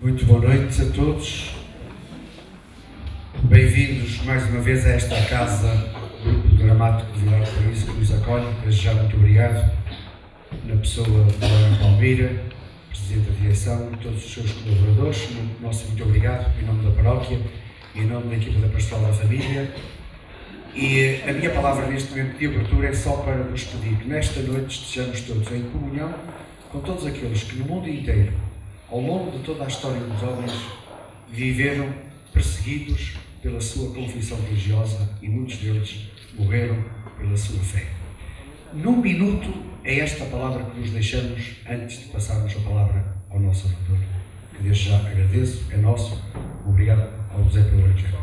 Muito boa noite a todos. Bem-vindos mais uma vez a esta casa, Grupo Dramático de Vilar de Paris, que nos acolhe. Desde já muito obrigado, na pessoa de Ana Palmeira, Presidente da Direção, e todos os seus colaboradores. Nosso muito obrigado, em nome da paróquia e em nome da equipa da Pastoral da Família. E a minha palavra neste momento de abertura é só para vos pedir que nesta noite estejamos todos em comunhão com todos aqueles que no mundo inteiro, ao longo de toda a história dos homens, viveram perseguidos pela sua confissão religiosa e muitos deles morreram pela sua fé. Num minuto é esta palavra que vos deixamos antes de passarmos a palavra ao nosso Salvador, que desde já agradeço, é nosso. Obrigado ao José pelo Evangelho.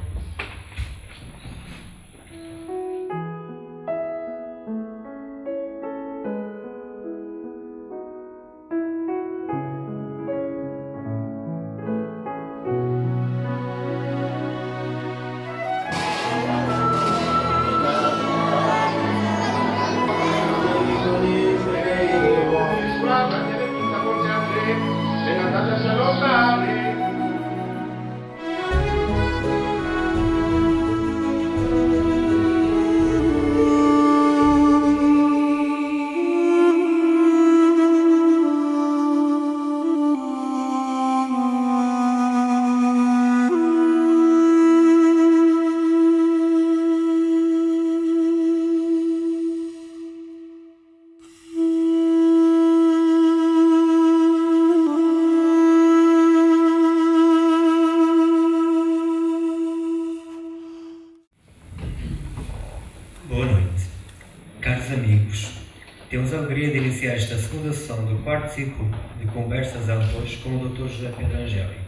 Temos a alegria de iniciar esta segunda sessão do quarto ciclo de conversas amplas com o Dr. José Pedro Angélico.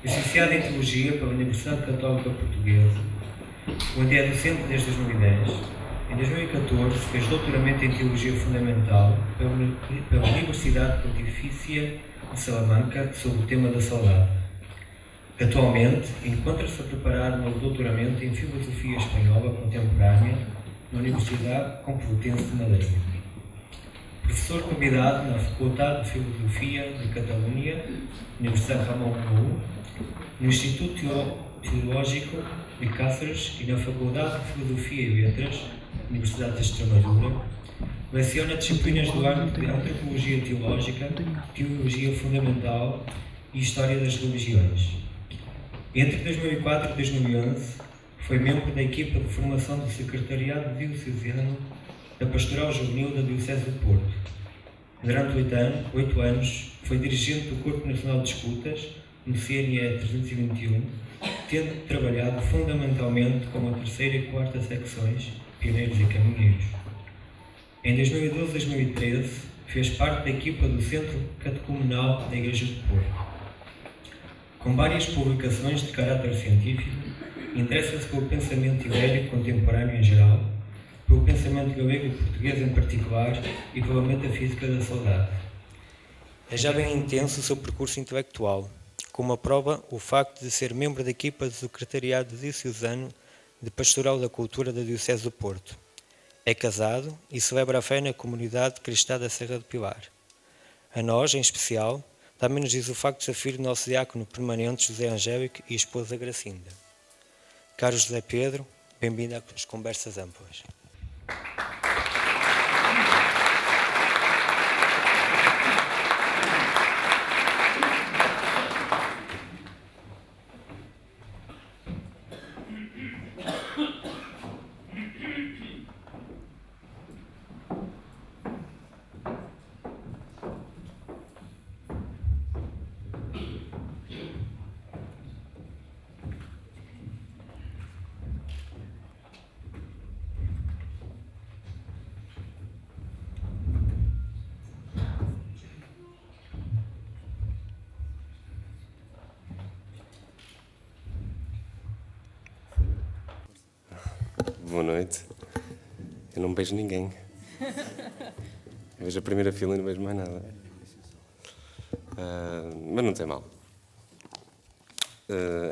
Licenciado em Teologia pela Universidade Católica Portuguesa, onde é docente desde 2010, em 2014 fez doutoramento em Teologia Fundamental pela Universidade Pontifícia de Salamanca sobre o tema da saudade. Atualmente, encontra-se a preparar um novo doutoramento em Filosofia Espanhola Contemporânea na Universidade Complutense de Madrid. Professor convidado na Faculdade de Filosofia de Catalunha, Universidade Ramon Llull, no Instituto Teológico de Cáceres e na Faculdade de Filosofia e Letras, Universidade de Extremadura. Leciona disciplinas do âmbito de Antropologia Teológica, Teologia Fundamental e História das Religiões. Entre 2004 e 2011, foi membro da equipa de formação do Secretariado Diocesano da Pastoral Juvenil da Diocese do Porto. Durante 8 anos, foi dirigente do Corpo Nacional de Escutas, no CNE 321, tendo trabalhado fundamentalmente com a terceira e quarta secções, pioneiros e caminheiros. Em 2012-2013, fez parte da equipa do Centro Catecumenal da Igreja do Porto. Com várias publicações de caráter científico, interessa-se pelo pensamento ibérico contemporâneo em geral, pelo pensamento galego e português em particular e pela metafísica da saudade. É já bem intenso o seu percurso intelectual, como aprova o facto de ser membro da equipa do Secretariado Diocesano de Pastoral da Cultura da Diocese do Porto. É casado e celebra a fé na comunidade cristã da Serra do Pilar. A nós, em especial, também nos diz o facto de ser filho do nosso diácono permanente José Angélico e esposa Gracinda. Caro José Pedro, bem-vindo às Conversas Amplas. Boa noite. Eu não beijo ninguém. Eu vejo a primeira fila e não vejo mais nada. Mas não tem mal.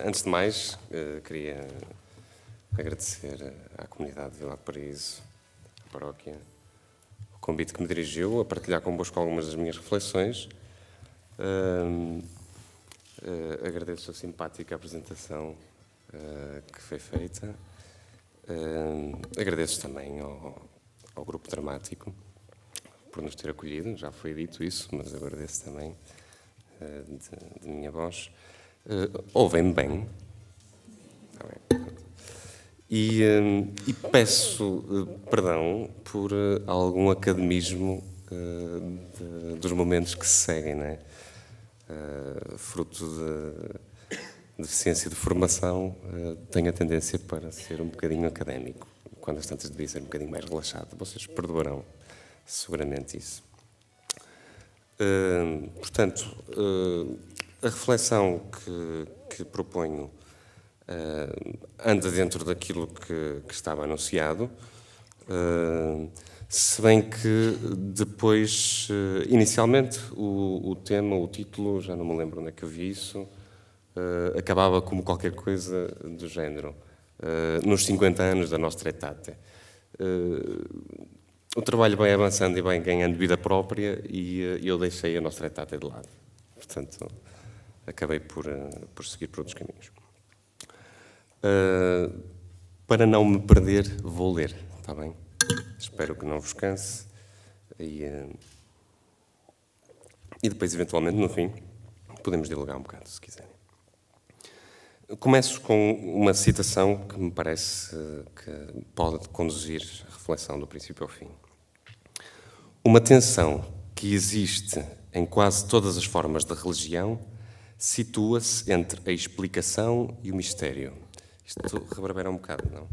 Antes de mais, queria agradecer à comunidade de Vila de Paraíso, à paróquia, o convite que me dirigiu a partilhar convosco algumas das minhas reflexões agradeço a simpática apresentação que foi feita. Agradeço também ao Grupo Dramático por nos ter acolhido, já foi dito isso, mas agradeço também de minha voz. Ouvem-me bem? Está bem. E peço perdão por algum academismo dos momentos que se seguem, não é? Fruto de deficiência de formação, tenho a tendência para ser um bocadinho académico, quando às tantas devia ser um bocadinho mais relaxado. Vocês perdoarão seguramente isso. Portanto, a reflexão que proponho anda dentro daquilo que estava anunciado, se bem que depois, inicialmente, o tema, o título, já não me lembro onde é que eu vi isso, acabava como qualquer coisa do género, nos 50 anos da Nostra Aetate. O trabalho vai avançando e vai ganhando vida própria e eu deixei a Nostra Aetate de lado. Portanto, acabei por seguir por outros caminhos. Para não me perder, vou ler, está bem? Espero que não vos canse. E depois, eventualmente, no fim, podemos dialogar um bocado, se quiserem. Começo com uma citação que me parece que pode conduzir a reflexão do princípio ao fim. Uma tensão que existe em quase todas as formas da religião situa-se entre a explicação e o mistério. Isto reverbera um bocado, não?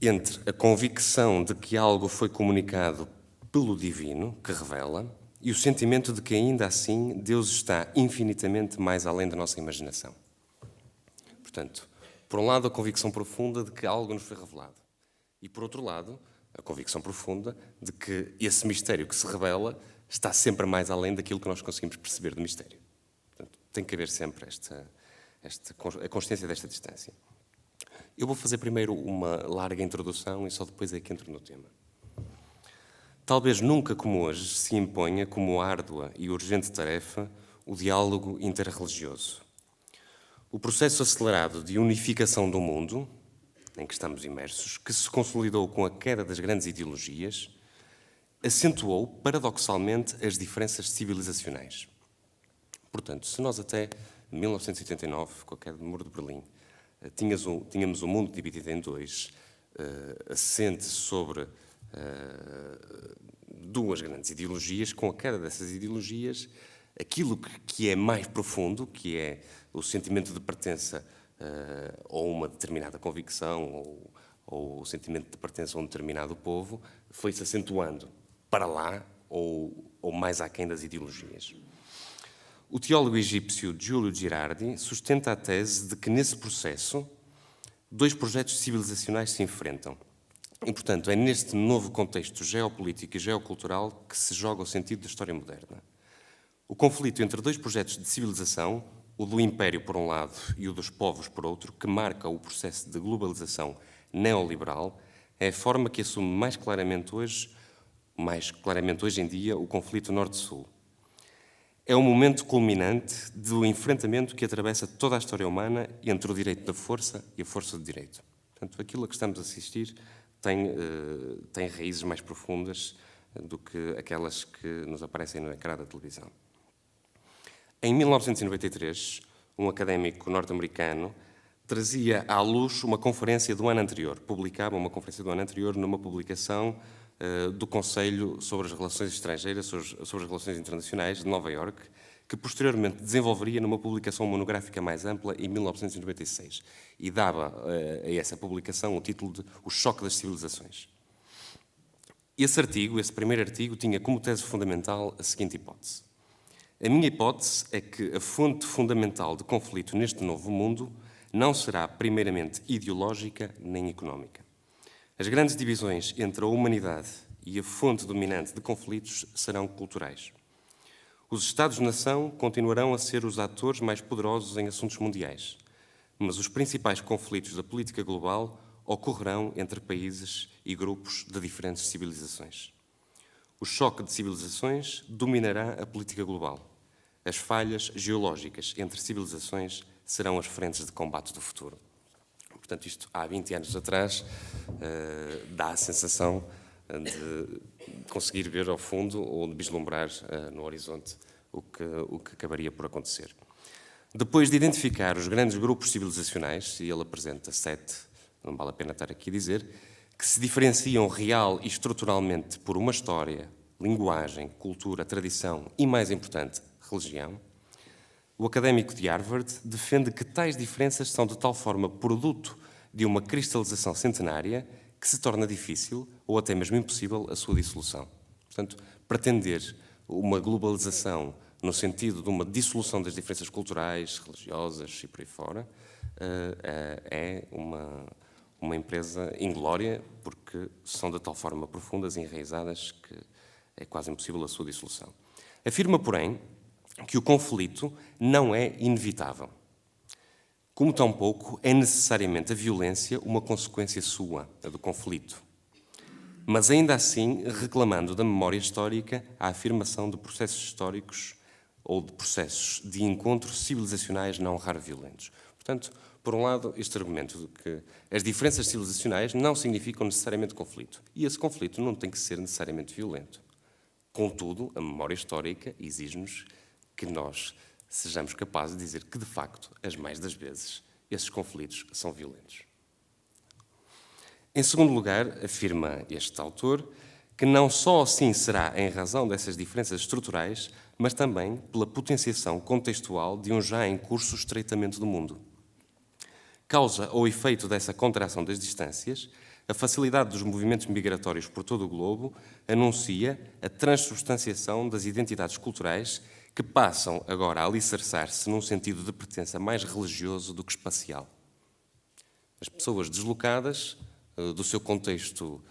Entre a convicção de que algo foi comunicado pelo divino, que revela, e o sentimento de que, ainda assim, Deus está infinitamente mais além da nossa imaginação. Portanto, por um lado, a convicção profunda de que algo nos foi revelado. E, por outro lado, a convicção profunda de que esse mistério que se revela está sempre mais além daquilo que nós conseguimos perceber do mistério. Portanto, tem que haver sempre a consciência desta distância. Eu vou fazer primeiro uma larga introdução e só depois é que entro no tema. Talvez nunca como hoje se imponha como árdua e urgente tarefa o diálogo interreligioso. O processo acelerado de unificação do mundo, em que estamos imersos, que se consolidou com a queda das grandes ideologias, acentuou, paradoxalmente, as diferenças civilizacionais. Portanto, se nós até 1989, com a queda do Muro de Berlim, tínhamos o mundo dividido em dois, assente sobre duas grandes ideologias, com a queda dessas ideologias, aquilo que é mais profundo, que é o sentimento de pertença ou uma determinada convicção, ou o sentimento de pertença a um determinado povo, foi-se acentuando para lá ou mais aquém das ideologias. O teólogo egípcio Giulio Girardi sustenta a tese de que, nesse processo, dois projetos civilizacionais se enfrentam. E, portanto, é neste novo contexto geopolítico e geocultural que se joga o sentido da história moderna. O conflito entre dois projetos de civilização, o do império por um lado e o dos povos por outro, que marca o processo de globalização neoliberal, é a forma que assume mais claramente hoje em dia, o conflito norte-sul. É o momento culminante do enfrentamento que atravessa toda a história humana entre o direito da força e a força do direito. Portanto, aquilo a que estamos a assistir tem raízes mais profundas do que aquelas que nos aparecem no ecrã da televisão. Em 1993, um académico norte-americano trazia à luz uma conferência do ano anterior, publicava uma conferência do ano anterior numa publicação do Conselho sobre as Relações Estrangeiras, sobre as Relações Internacionais de Nova Iorque, que posteriormente desenvolveria numa publicação monográfica mais ampla em 1996 e dava a essa publicação o título de O Choque das Civilizações. Esse primeiro artigo, tinha como tese fundamental a seguinte hipótese. A minha hipótese é que a fonte fundamental de conflito neste novo mundo não será primeiramente ideológica nem económica. As grandes divisões entre a humanidade e a fonte dominante de conflitos serão culturais. Os Estados-nação continuarão a ser os atores mais poderosos em assuntos mundiais, mas os principais conflitos da política global ocorrerão entre países e grupos de diferentes civilizações. O choque de civilizações dominará a política global. As falhas geológicas entre civilizações serão as frentes de combate do futuro. Portanto, isto há 20 anos atrás dá a sensação de conseguir ver ao fundo ou de vislumbrar no horizonte o que acabaria por acontecer. Depois de identificar os grandes grupos civilizacionais, e ele apresenta 7, não vale a pena estar aqui a dizer, que se diferenciam real e estruturalmente por uma história, linguagem, cultura, tradição e, mais importante, religião, o académico de Harvard defende que tais diferenças são de tal forma produto de uma cristalização centenária que se torna difícil ou até mesmo impossível a sua dissolução. Portanto, pretender uma globalização no sentido de uma dissolução das diferenças culturais, religiosas e por aí fora, é uma empresa inglória, porque são de tal forma profundas e enraizadas que é quase impossível a sua dissolução. Afirma, porém, que o conflito não é inevitável, como tampouco é necessariamente a violência uma consequência sua, a do conflito. Mas ainda assim, reclamando da memória histórica a afirmação de processos históricos ou de processos de encontros civilizacionais não raro violentos. Portanto, por um lado, este argumento de que as diferenças civilizacionais não significam necessariamente conflito. E esse conflito não tem que ser necessariamente violento. Contudo, a memória histórica exige-nos que nós sejamos capazes de dizer que, de facto, as mais das vezes, esses conflitos são violentos. Em segundo lugar, afirma este autor que não só assim será em razão dessas diferenças estruturais, mas também pela potenciação contextual de um já em curso estreitamento do mundo. Causa ou efeito dessa contração das distâncias, a facilidade dos movimentos migratórios por todo o globo anuncia a transubstanciação das identidades culturais que passam agora a alicerçar-se num sentido de pertença mais religioso do que espacial. As pessoas deslocadas do seu contexto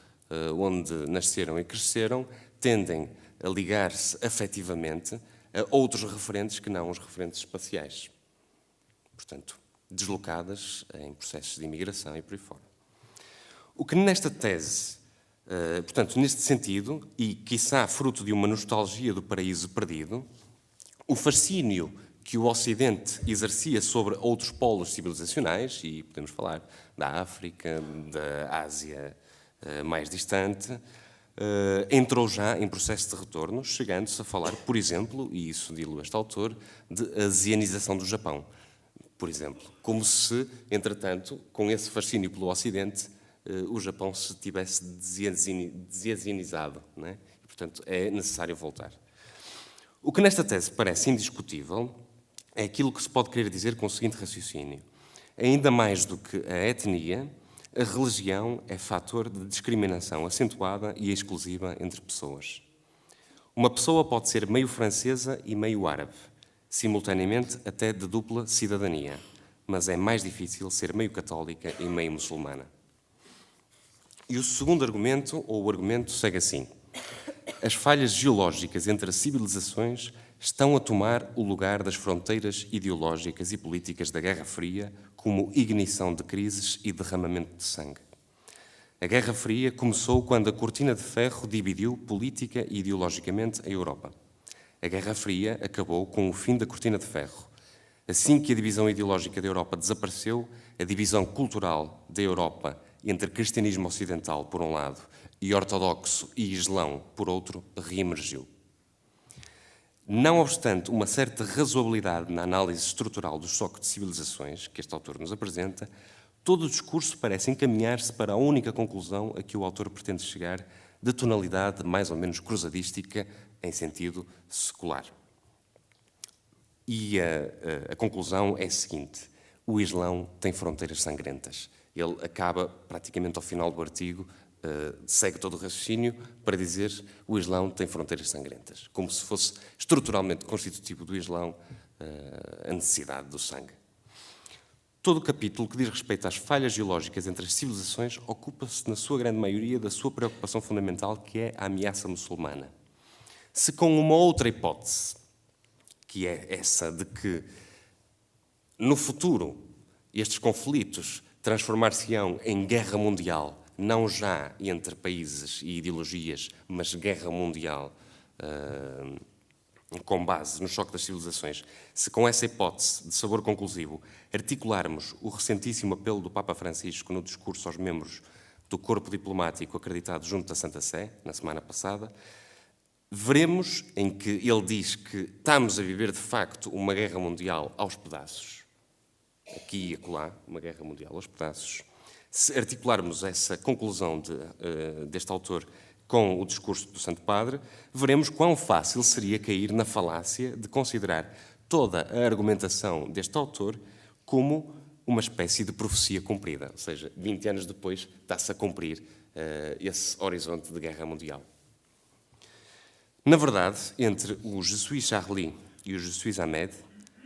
onde nasceram e cresceram tendem a ligar-se afetivamente a outros referentes que não os referentes espaciais. Portanto, deslocadas em processos de imigração e por aí fora. O que nesta tese, portanto, neste sentido, e quiçá fruto de uma nostalgia do paraíso perdido, o fascínio que o Ocidente exercia sobre outros polos civilizacionais, e podemos falar da África, da Ásia mais distante, entrou já em processo de retorno, chegando-se a falar, por exemplo, e isso diz este autor, de asianização do Japão, por exemplo. Como se, entretanto, com esse fascínio pelo Ocidente, o Japão se tivesse desasianizado, não é? E, portanto, é necessário voltar. O que nesta tese parece indiscutível é aquilo que se pode querer dizer com o seguinte raciocínio. Ainda mais do que a etnia, a religião é fator de discriminação acentuada e exclusiva entre pessoas. Uma pessoa pode ser meio francesa e meio árabe, simultaneamente até de dupla cidadania, mas é mais difícil ser meio católica e meio muçulmana. E o segundo argumento, ou o argumento, segue assim. As falhas geológicas entre as civilizações estão a tomar o lugar das fronteiras ideológicas e políticas da Guerra Fria como ignição de crises e derramamento de sangue. A Guerra Fria começou quando a cortina de ferro dividiu política e ideologicamente a Europa. A Guerra Fria acabou com o fim da cortina de ferro. Assim que a divisão ideológica da Europa desapareceu, a divisão cultural da Europa entre cristianismo ocidental, por um lado, e ortodoxo e islão, por outro, reemergiu. Não obstante uma certa razoabilidade na análise estrutural do choque de civilizações que este autor nos apresenta, todo o discurso parece encaminhar-se para a única conclusão a que o autor pretende chegar, de tonalidade mais ou menos cruzadística em sentido secular. E a conclusão é a seguinte: o Islão tem fronteiras sangrentas. Ele acaba, praticamente ao final do artigo, segue todo o raciocínio para dizer que o Islão tem fronteiras sangrentas, como se fosse estruturalmente constitutivo do Islão a necessidade do sangue. Todo o capítulo que diz respeito às falhas geológicas entre as civilizações ocupa-se, na sua grande maioria, da sua preocupação fundamental, que é a ameaça muçulmana. Se com uma outra hipótese, que é essa de que, no futuro, estes conflitos transformar-se-ão em guerra mundial, não já entre países e ideologias, mas guerra mundial com base no choque das civilizações, se com essa hipótese de sabor conclusivo articularmos o recentíssimo apelo do Papa Francisco no discurso aos membros do corpo diplomático acreditado junto da Santa Sé, na semana passada, veremos em que ele diz que estamos a viver de facto uma guerra mundial aos pedaços, aqui e acolá, uma guerra mundial aos pedaços. Se articularmos essa conclusão deste autor com o discurso do Santo Padre, veremos quão fácil seria cair na falácia de considerar toda a argumentação deste autor como uma espécie de profecia cumprida, ou seja, 20 anos depois está-se a cumprir esse horizonte de guerra mundial. Na verdade, entre o Je suis Charlie e o Je suis Ahmed,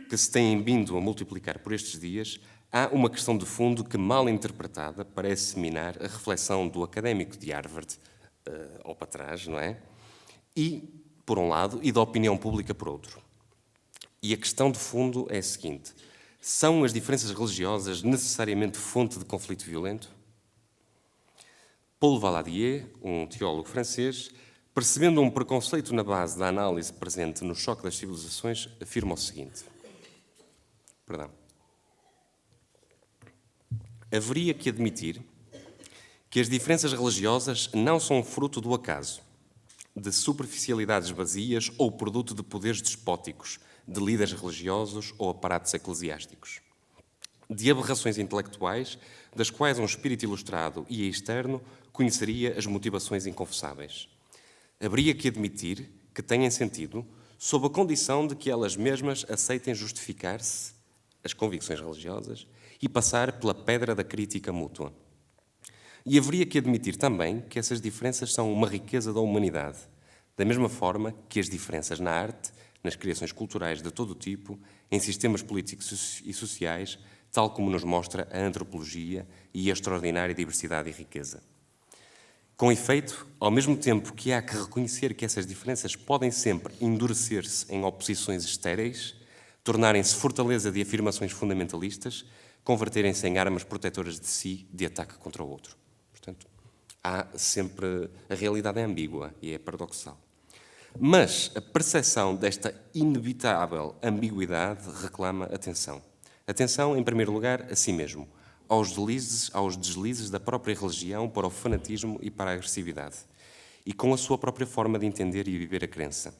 que se têm vindo a multiplicar por estes dias, há uma questão de fundo que, mal interpretada, parece minar a reflexão do académico de Harvard ao para trás, não é? E, por um lado, e da opinião pública por outro. E a questão de fundo é a seguinte: são as diferenças religiosas necessariamente fonte de conflito violento? Paul Valadier, um teólogo francês, percebendo um preconceito na base da análise presente no choque das civilizações, afirma o seguinte: haveria que admitir que as diferenças religiosas não são fruto do acaso, de superficialidades vazias ou produto de poderes despóticos, de líderes religiosos ou aparatos eclesiásticos, de aberrações intelectuais das quais um espírito ilustrado e externo conheceria as motivações inconfessáveis. Haveria que admitir que têm sentido sob a condição de que elas mesmas aceitem justificar-se, as convicções religiosas, e passar pela pedra da crítica mútua. E haveria que admitir também que essas diferenças são uma riqueza da humanidade, da mesma forma que as diferenças na arte, nas criações culturais de todo o tipo, em sistemas políticos e sociais, tal como nos mostra a antropologia e a extraordinária diversidade e riqueza. Com efeito, ao mesmo tempo que há que reconhecer que essas diferenças podem sempre endurecer-se em oposições estéreis, tornarem-se fortaleza de afirmações fundamentalistas, converterem-se em armas protetoras de si de ataque contra o outro. Portanto, há sempre... A realidade é ambígua e é paradoxal. Mas a percepção desta inevitável ambiguidade reclama atenção. Atenção, em primeiro lugar, a si mesmo, aos deslizes da própria religião para o fanatismo e para a agressividade, e com a sua própria forma de entender e viver a crença.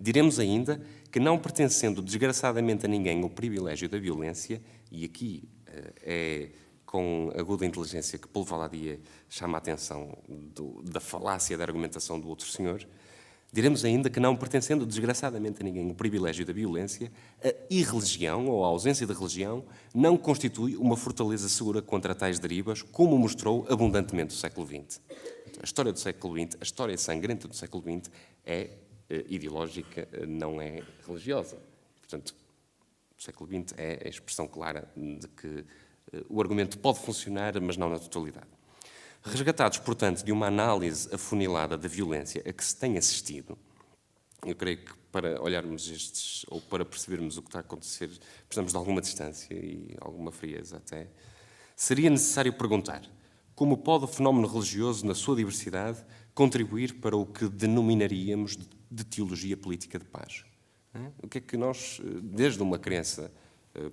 Diremos ainda que, não pertencendo desgraçadamente a ninguém o privilégio da violência, e aqui é com aguda inteligência que Paul Valadier chama a atenção da falácia da argumentação do outro senhor, diremos ainda que, não pertencendo desgraçadamente a ninguém o privilégio da violência, a irreligião ou a ausência de religião não constitui uma fortaleza segura contra tais derivas, como mostrou abundantemente o século XX. A história do século XX, a história sangrenta do século XX é ideológica, não é religiosa. Portanto, o século XX é a expressão clara de que o argumento pode funcionar, mas não na totalidade. Resgatados, portanto, de uma análise afunilada da violência a que se tem assistido, eu creio que para olharmos ou para percebermos o que está a acontecer, precisamos de alguma distância e alguma frieza até, seria necessário perguntar como pode o fenómeno religioso, na sua diversidade, contribuir para o que denominaríamos de teologia política de paz. O que é que nós, desde uma crença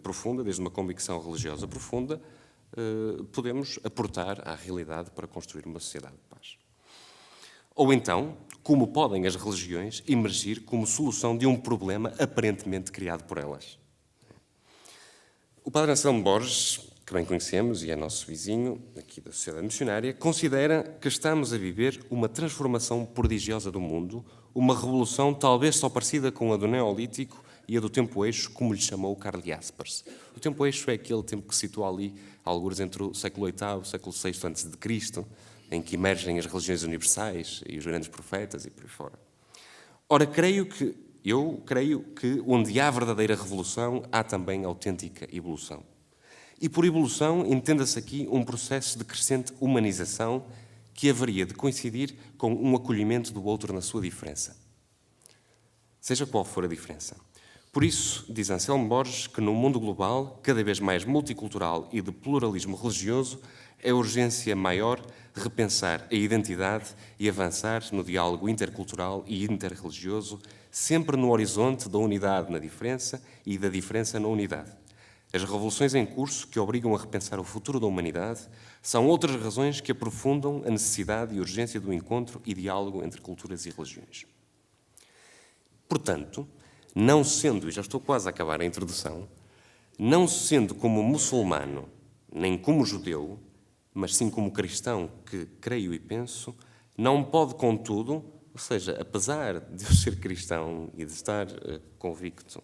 profunda, desde uma convicção religiosa profunda, podemos aportar à realidade para construir uma sociedade de paz? Ou então, como podem as religiões emergir como solução de um problema aparentemente criado por elas? O padre Anselmo Borges, que bem conhecemos e é nosso vizinho aqui da Sociedade Missionária, considera que estamos a viver uma transformação prodigiosa do mundo, uma revolução talvez só parecida com a do Neolítico e a do tempo eixo, como lhe chamou Karl Jaspers. O tempo eixo é aquele tempo que se situa ali, algures entre o século VIII e o século VI a.C., em que emergem as religiões universais e os grandes profetas e por aí fora. Ora, eu creio que onde há verdadeira revolução, há também autêntica evolução. E por evolução entenda-se aqui um processo de crescente humanização que haveria de coincidir com um acolhimento do outro na sua diferença. Seja qual for a diferença. Por isso, diz Anselmo Borges, que num mundo global, cada vez mais multicultural e de pluralismo religioso, É urgência maior repensar a identidade e avançar no diálogo intercultural e interreligioso, sempre no horizonte da unidade na diferença e da diferença na unidade. As revoluções em curso que obrigam a repensar o futuro da humanidade são outras razões que aprofundam a necessidade e urgência do encontro e diálogo entre culturas e religiões. Portanto, não sendo, e já estou quase a acabar a introdução, não sendo como muçulmano, nem como judeu, mas sim como cristão que creio e penso, não pode, contudo, ou seja, apesar de eu ser cristão e de estar convicto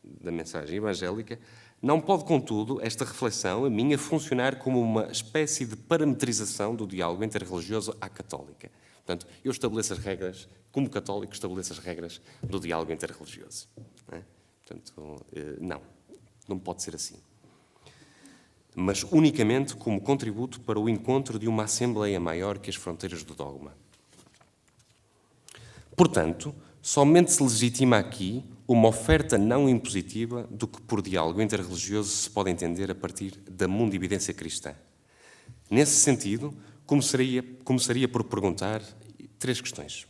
da mensagem evangélica, não pode, contudo, esta reflexão, a minha, funcionar como uma espécie de parametrização do diálogo interreligioso à católica. Portanto, eu estabeleço as regras, como católico, estabeleço as regras do diálogo interreligioso. Não é? Portanto, não pode ser assim. Mas unicamente como contributo para o encontro de uma assembleia maior que as fronteiras do dogma. Portanto, somente se legitima aqui uma oferta não impositiva do que por diálogo interreligioso se pode entender a partir da mundividência cristã. Nesse sentido, começaria por perguntar 3 questões.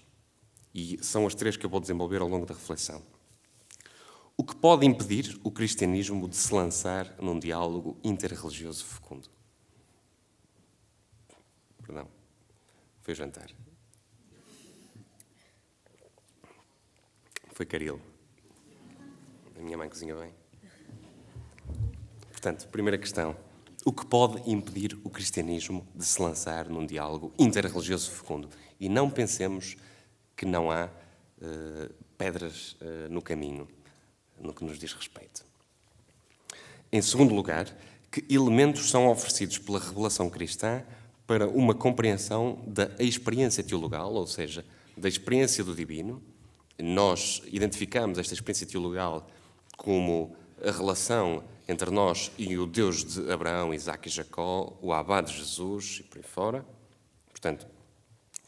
E são as 3 que eu vou desenvolver ao longo da reflexão. O que pode impedir o cristianismo de se lançar num diálogo interreligioso fecundo? Perdão, foi jantar. Foi Caril. A minha mãe cozinha bem. Portanto, primeira questão. O que pode impedir o cristianismo de se lançar num diálogo interreligioso fecundo? E não pensemos que não há pedras no caminho, no que nos diz respeito. Em segundo lugar, que elementos são oferecidos pela revelação cristã para uma compreensão da experiência teologal, ou seja, da experiência do divino? Nós identificamos esta experiência teologal como a relação entre nós e o Deus de Abraão, Isaque e Jacó, o Abá de Jesus e por aí fora. Portanto,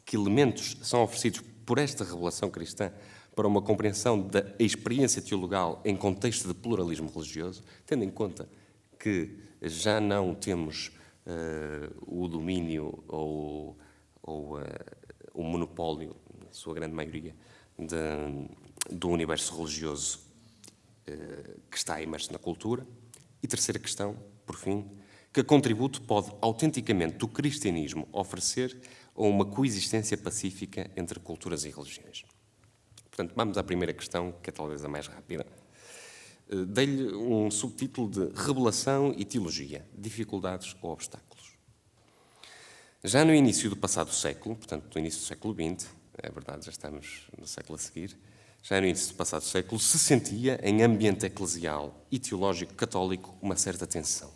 que elementos são oferecidos por esta revelação cristã para uma compreensão da experiência teologal em contexto de pluralismo religioso, tendo em conta que já não temos o domínio ou o monopólio, na sua grande maioria, do universo religioso que está imerso na cultura. E terceira questão, por fim, que contributo pode autenticamente o cristianismo oferecer a uma coexistência pacífica entre culturas e religiões? Portanto, vamos à primeira questão, que é talvez a mais rápida. Dei-lhe um subtítulo de Revelação e Teologia, Dificuldades ou Obstáculos. Já no início do passado século, portanto, no início do século XX, é verdade, já estamos no século a seguir, já no início do passado século, se sentia em ambiente eclesial e teológico católico uma certa tensão.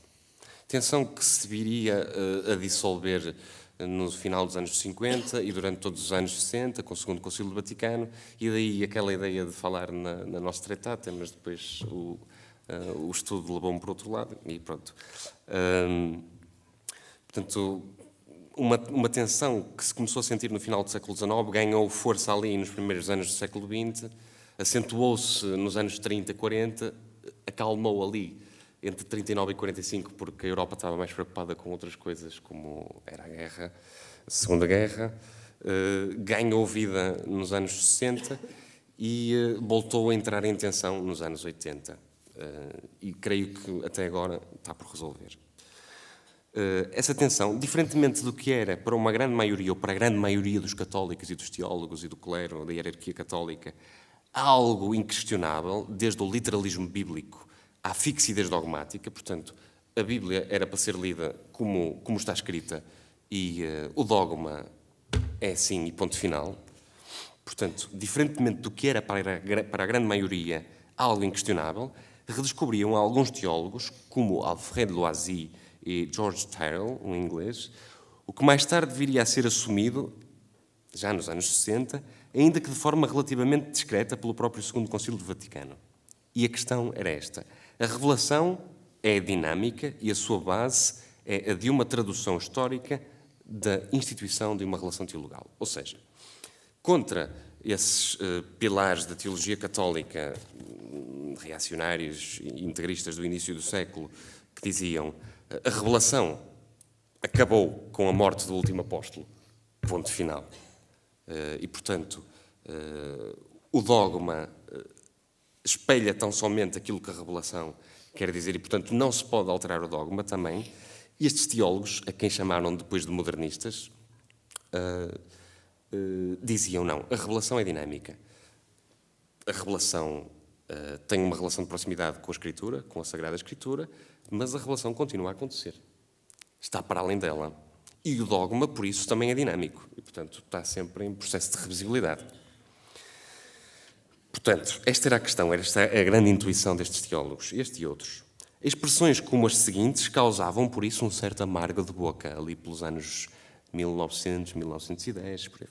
Tensão que se viria a dissolver no final dos anos 50 e durante todos os anos 60, com o Segundo Concílio do Vaticano, e daí aquela ideia de falar na nossa tretata, mas depois o estudo levou-me para o outro lado, e pronto. Portanto, uma tensão que se começou a sentir no final do século XIX ganhou força ali nos primeiros anos do século XX, acentuou-se nos anos 30 e 40, acalmou ali entre 39 e 45, porque a Europa estava mais preocupada com outras coisas, como era a guerra, a Segunda Guerra, ganhou vida nos anos 60 e voltou a entrar em tensão nos anos 80. E creio que até agora está por resolver. Essa tensão, diferentemente do que era para uma grande maioria, ou para a grande maioria dos católicos e dos teólogos e do clero, da hierarquia católica, algo inquestionável, desde o literalismo bíblico à fixidez dogmática. Portanto, a Bíblia era para ser lida como está escrita e o dogma é assim e ponto final. Portanto, diferentemente do que era para a grande maioria algo inquestionável, redescobriam alguns teólogos, como Alfred Loisy e George Tyrrell, um inglês, o que mais tarde viria a ser assumido, já nos anos 60, ainda que de forma relativamente discreta, pelo próprio Segundo Concílio do Vaticano. E a questão era esta. A revelação é dinâmica e a sua base é a de uma tradução histórica da instituição de uma relação teologal. Ou seja, contra esses pilares da teologia católica reacionários e integristas do início do século que diziam a revelação acabou com a morte do último apóstolo. Ponto final. E, portanto, o dogma espelha tão somente aquilo que a revelação quer dizer e, portanto, não se pode alterar o dogma também. E estes teólogos, a quem chamaram depois de modernistas, diziam não, a revelação é dinâmica. A revelação tem uma relação de proximidade com a Escritura, com a Sagrada Escritura, mas a revelação continua a acontecer. Está para além dela. E o dogma, por isso, também é dinâmico. E, portanto, está sempre em processo de revisibilidade. Portanto, esta era a questão, esta a grande intuição destes teólogos, este e outros. Expressões como as seguintes causavam, por isso, um certo amargo de boca, ali pelos anos 1900, 1910, por aí.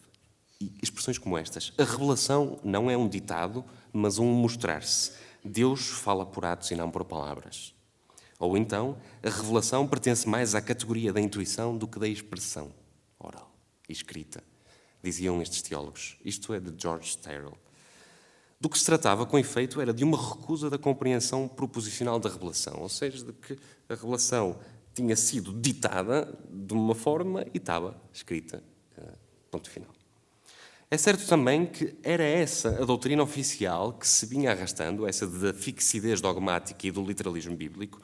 E expressões como estas. A revelação não é um ditado, mas um mostrar-se. Deus fala por atos e não por palavras. Ou então, a revelação pertence mais à categoria da intuição do que da expressão oral e escrita, diziam estes teólogos. Isto é de George Tyrrell. Do que se tratava, com efeito, era de uma recusa da compreensão proposicional da revelação, ou seja, de que a revelação tinha sido ditada de uma forma e estava escrita. Ponto final. É certo também que era essa a doutrina oficial que se vinha arrastando, essa da fixidez dogmática e do literalismo bíblico,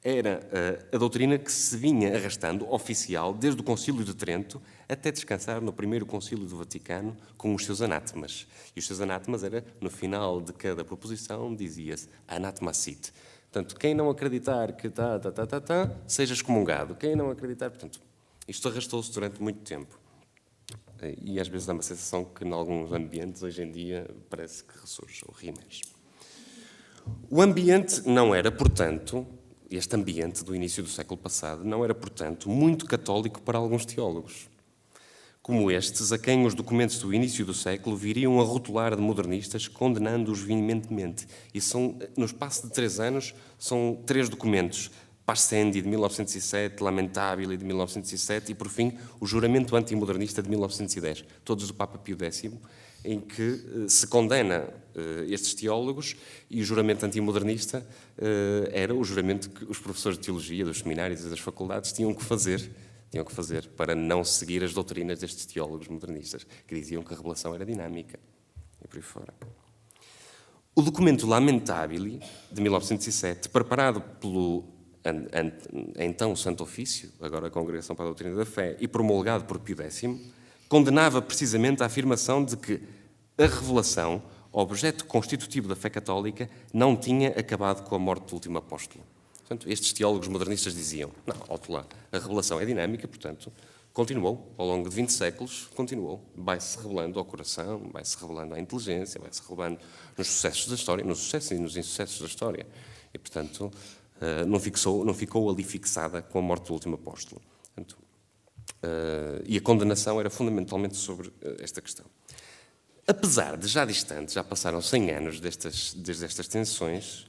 era a doutrina que se vinha arrastando, oficial, desde o Concílio de Trento até descansar no primeiro Concílio do Vaticano com os seus anátemas. E os seus anátemas era, no final de cada proposição, dizia-se anátema sit. Portanto, quem não acreditar que seja excomungado. Quem não acreditar, portanto, isto arrastou-se durante muito tempo. E às vezes dá uma sensação que, em alguns ambientes, hoje em dia, parece que ressurge ou reemerge. O ambiente não era, portanto, este ambiente do início do século passado, não era, portanto, muito católico para alguns teólogos, como estes, a quem os documentos do início do século viriam a rotular de modernistas, condenando-os veementemente. E são, no espaço de 3 anos, são 3 documentos. Pascendi, de 1907, Lamentabile, de 1907 e, por fim, o Juramento Antimodernista, de 1910, todos do Papa Pio X, em que se condena estes teólogos, e o Juramento Antimodernista era o juramento que os professores de teologia dos seminários e das faculdades tinham que fazer para não seguir as doutrinas destes teólogos modernistas, que diziam que a revelação era dinâmica, e por aí fora. O documento Lamentabile, de 1907, preparado pelo então o Santo Ofício, agora a Congregação para a Doutrina da Fé, e promulgado por Pio X, condenava precisamente a afirmação de que a revelação, objeto constitutivo da fé católica, não tinha acabado com a morte do último apóstolo. Portanto, estes teólogos modernistas diziam, não, alto lá, a revelação é dinâmica, portanto, continuou, ao longo de 20 séculos, continuou, vai-se revelando ao coração, vai-se revelando à inteligência, vai-se revelando nos sucessos da história, nos sucessos e nos insucessos da história. E, portanto, não ficou ali fixada com a morte do último apóstolo. Portanto, e a condenação era fundamentalmente sobre esta questão. Apesar de já distante, já passaram 100 anos desde estas tensões,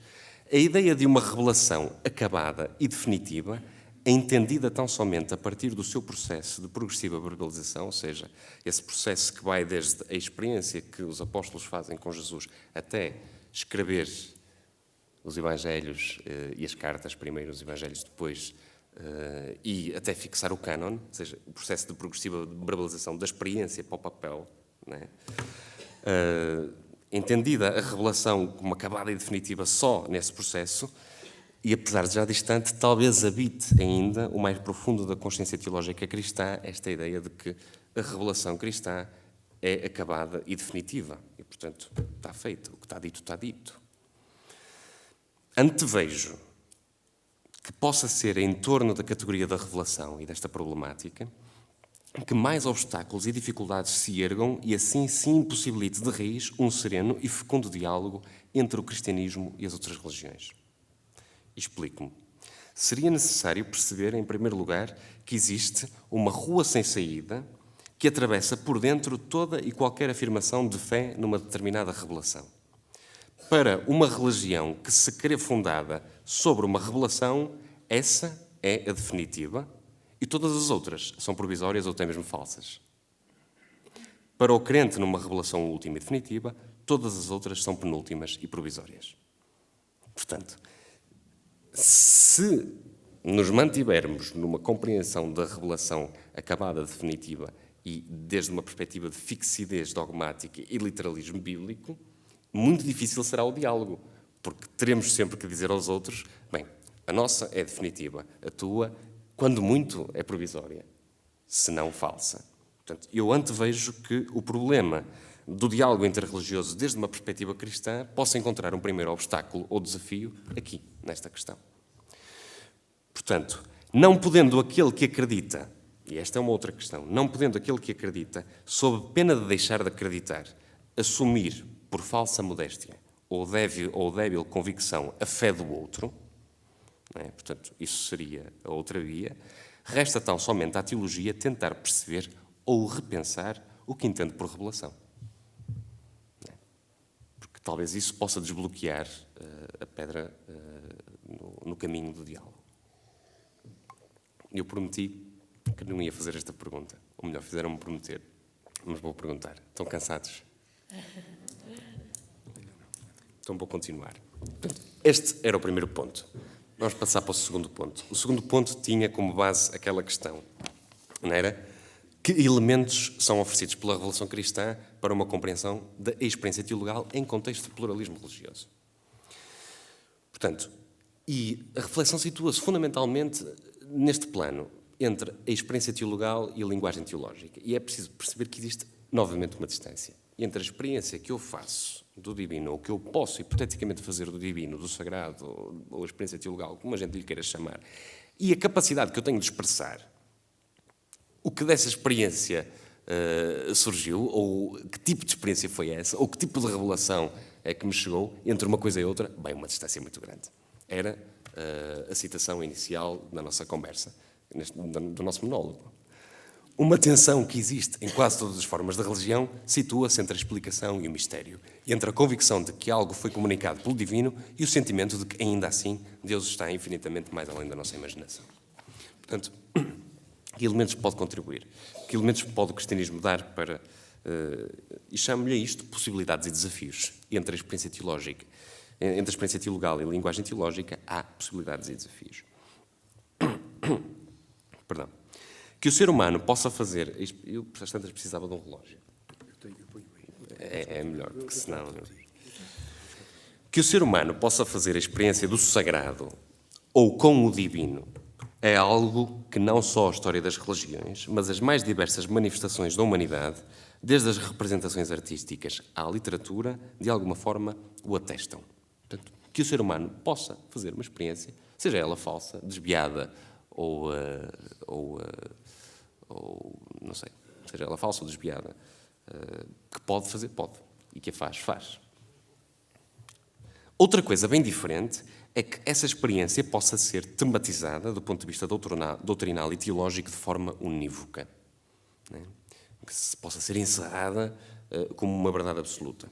a ideia de uma revelação acabada e definitiva é entendida tão somente a partir do seu processo de progressiva verbalização, ou seja, esse processo que vai desde a experiência que os apóstolos fazem com Jesus até escrever os Evangelhos e as cartas, primeiro os Evangelhos, depois, e até fixar o cânon, ou seja, o processo de progressiva verbalização da experiência para o papel, né? Entendida a revelação como acabada e definitiva só nesse processo, e apesar de já distante, talvez habite ainda o mais profundo da consciência teológica cristã esta ideia de que a revelação cristã é acabada e definitiva, e portanto está feito, o que está dito, está dito. Antevejo que possa ser em torno da categoria da revelação e desta problemática que mais obstáculos e dificuldades se ergam e assim se impossibilite de raiz um sereno e fecundo diálogo entre o cristianismo e as outras religiões. Explico-me. Seria necessário perceber, em primeiro lugar, que existe uma rua sem saída que atravessa por dentro toda e qualquer afirmação de fé numa determinada revelação. Para uma religião que se crê fundada sobre uma revelação, essa é a definitiva e todas as outras são provisórias ou até mesmo falsas. Para o crente numa revelação última e definitiva, todas as outras são penúltimas e provisórias. Portanto, se nos mantivermos numa compreensão da revelação acabada, definitiva, e desde uma perspectiva de fixidez dogmática e literalismo bíblico, muito difícil será o diálogo, porque teremos sempre que dizer aos outros, bem, a nossa é definitiva, a tua, quando muito, é provisória, se não falsa. Portanto, eu antevejo que o problema do diálogo interreligioso desde uma perspectiva cristã possa encontrar um primeiro obstáculo ou desafio aqui, nesta questão. Portanto, não podendo aquele que acredita, e esta é uma outra questão, não podendo aquele que acredita, sob pena de deixar de acreditar, assumir por falsa modéstia ou débil convicção a fé do outro, não é? Portanto, isso seria a outra via, resta tão somente à teologia tentar perceber ou repensar o que entende por revelação. Não é? Porque talvez isso possa desbloquear a pedra no caminho do diálogo. Eu prometi que não ia fazer esta pergunta. Ou melhor, fizeram-me prometer. Mas vou perguntar. Estão cansados? Então vou continuar. Este era o primeiro ponto. Vamos passar para o segundo ponto. O segundo ponto tinha como base aquela questão, não era? Que elementos são oferecidos pela revelação cristã para uma compreensão da experiência teologal em contexto de pluralismo religioso? Portanto, e a reflexão situa-se fundamentalmente neste plano, entre a experiência teologal e a linguagem teológica. E é preciso perceber que existe, novamente, uma distância entre a experiência que eu faço do divino, ou que eu posso, hipoteticamente, fazer do divino, do sagrado, ou a experiência teologal, como a gente lhe queira chamar, e a capacidade que eu tenho de expressar o que dessa experiência surgiu, ou que tipo de experiência foi essa, ou que tipo de revelação é que me chegou, entre uma coisa e outra, bem, uma distância muito grande. Era a citação inicial da nossa conversa, do nosso monólogo. Uma tensão que existe em quase todas as formas da religião situa-se entre a explicação e o mistério, entre a convicção de que algo foi comunicado pelo divino e o sentimento de que, ainda assim, Deus está infinitamente mais além da nossa imaginação. Portanto, que elementos pode contribuir? Que elementos pode o cristianismo dar para... e chamo-lhe a isto possibilidades e desafios. Entre a experiência teológica, entre a experiência teologal e a linguagem teológica, há possibilidades e desafios. Perdão. Que o ser humano possa fazer... Eu, às tantas, precisava de um relógio. É melhor, porque senão... Que o ser humano possa fazer a experiência do sagrado ou com o divino é algo que não só a história das religiões, mas as mais diversas manifestações da humanidade, desde as representações artísticas à literatura, de alguma forma o atestam. Portanto, que o ser humano possa fazer uma experiência, seja ela falsa, desviada ou não sei, seja ela falsa ou desviada, que pode fazer, pode, e que a faz, faz. Outra coisa bem diferente é que essa experiência possa ser tematizada do ponto de vista doutrinal e teológico de forma unívoca, né? Que possa ser encerrada como uma verdade absoluta.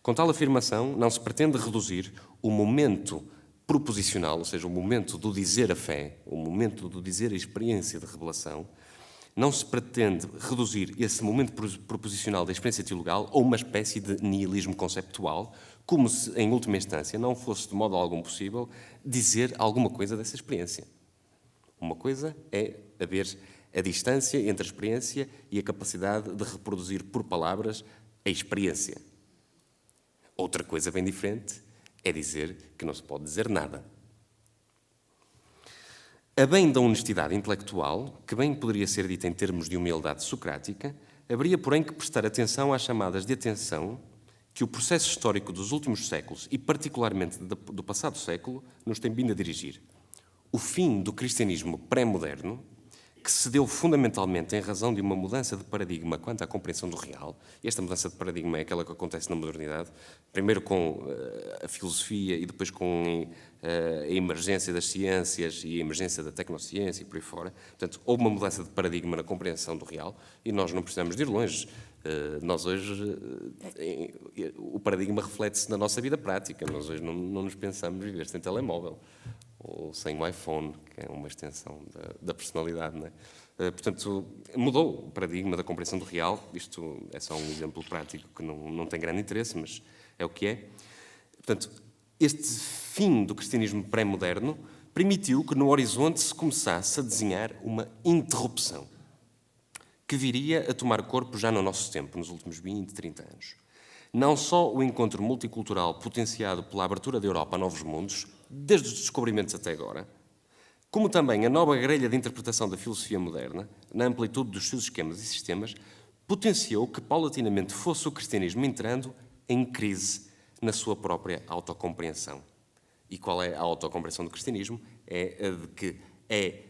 Com tal afirmação, não se pretende reduzir o momento proposicional, ou seja, o momento do dizer a fé, o momento do dizer a experiência de revelação, não se pretende reduzir esse momento proposicional da experiência teologal a uma espécie de nihilismo conceptual, como se, em última instância, não fosse de modo algum possível dizer alguma coisa dessa experiência. Uma coisa é haver a distância entre a experiência e a capacidade de reproduzir por palavras a experiência. Outra coisa bem diferente é dizer que não se pode dizer nada. A bem da honestidade intelectual, que bem poderia ser dita em termos de humildade socrática, haveria, porém, que prestar atenção às chamadas de atenção que o processo histórico dos últimos séculos, e particularmente do passado século, nos tem vindo a dirigir. O fim do cristianismo pré-moderno, que se deu fundamentalmente em razão de uma mudança de paradigma quanto à compreensão do real. E esta mudança de paradigma é aquela que acontece na modernidade, primeiro com a filosofia e depois com a emergência das ciências e a emergência da tecnociência e por aí fora. Portanto, houve uma mudança de paradigma na compreensão do real e nós não precisamos de ir longe. Nós hoje, o paradigma reflete-se na nossa vida prática. Nós hoje não nos pensamos viver sem telemóvel ou sem o iPhone, que é uma extensão da personalidade, não é? Portanto, mudou o paradigma da compreensão do real. Isto é só um exemplo prático que não tem grande interesse, mas é o que é. Portanto, este fim do cristianismo pré-moderno permitiu que no horizonte se começasse a desenhar uma interrupção, que viria a tomar corpo já no nosso tempo, nos últimos 20, 30 anos. Não só o encontro multicultural potenciado pela abertura da Europa a novos mundos, desde os descobrimentos até agora, como também a nova grelha de interpretação da filosofia moderna, na amplitude dos seus esquemas e sistemas, potenciou que paulatinamente fosse o cristianismo entrando em crise na sua própria autocompreensão. E qual é a autocompreensão do cristianismo? É a de que é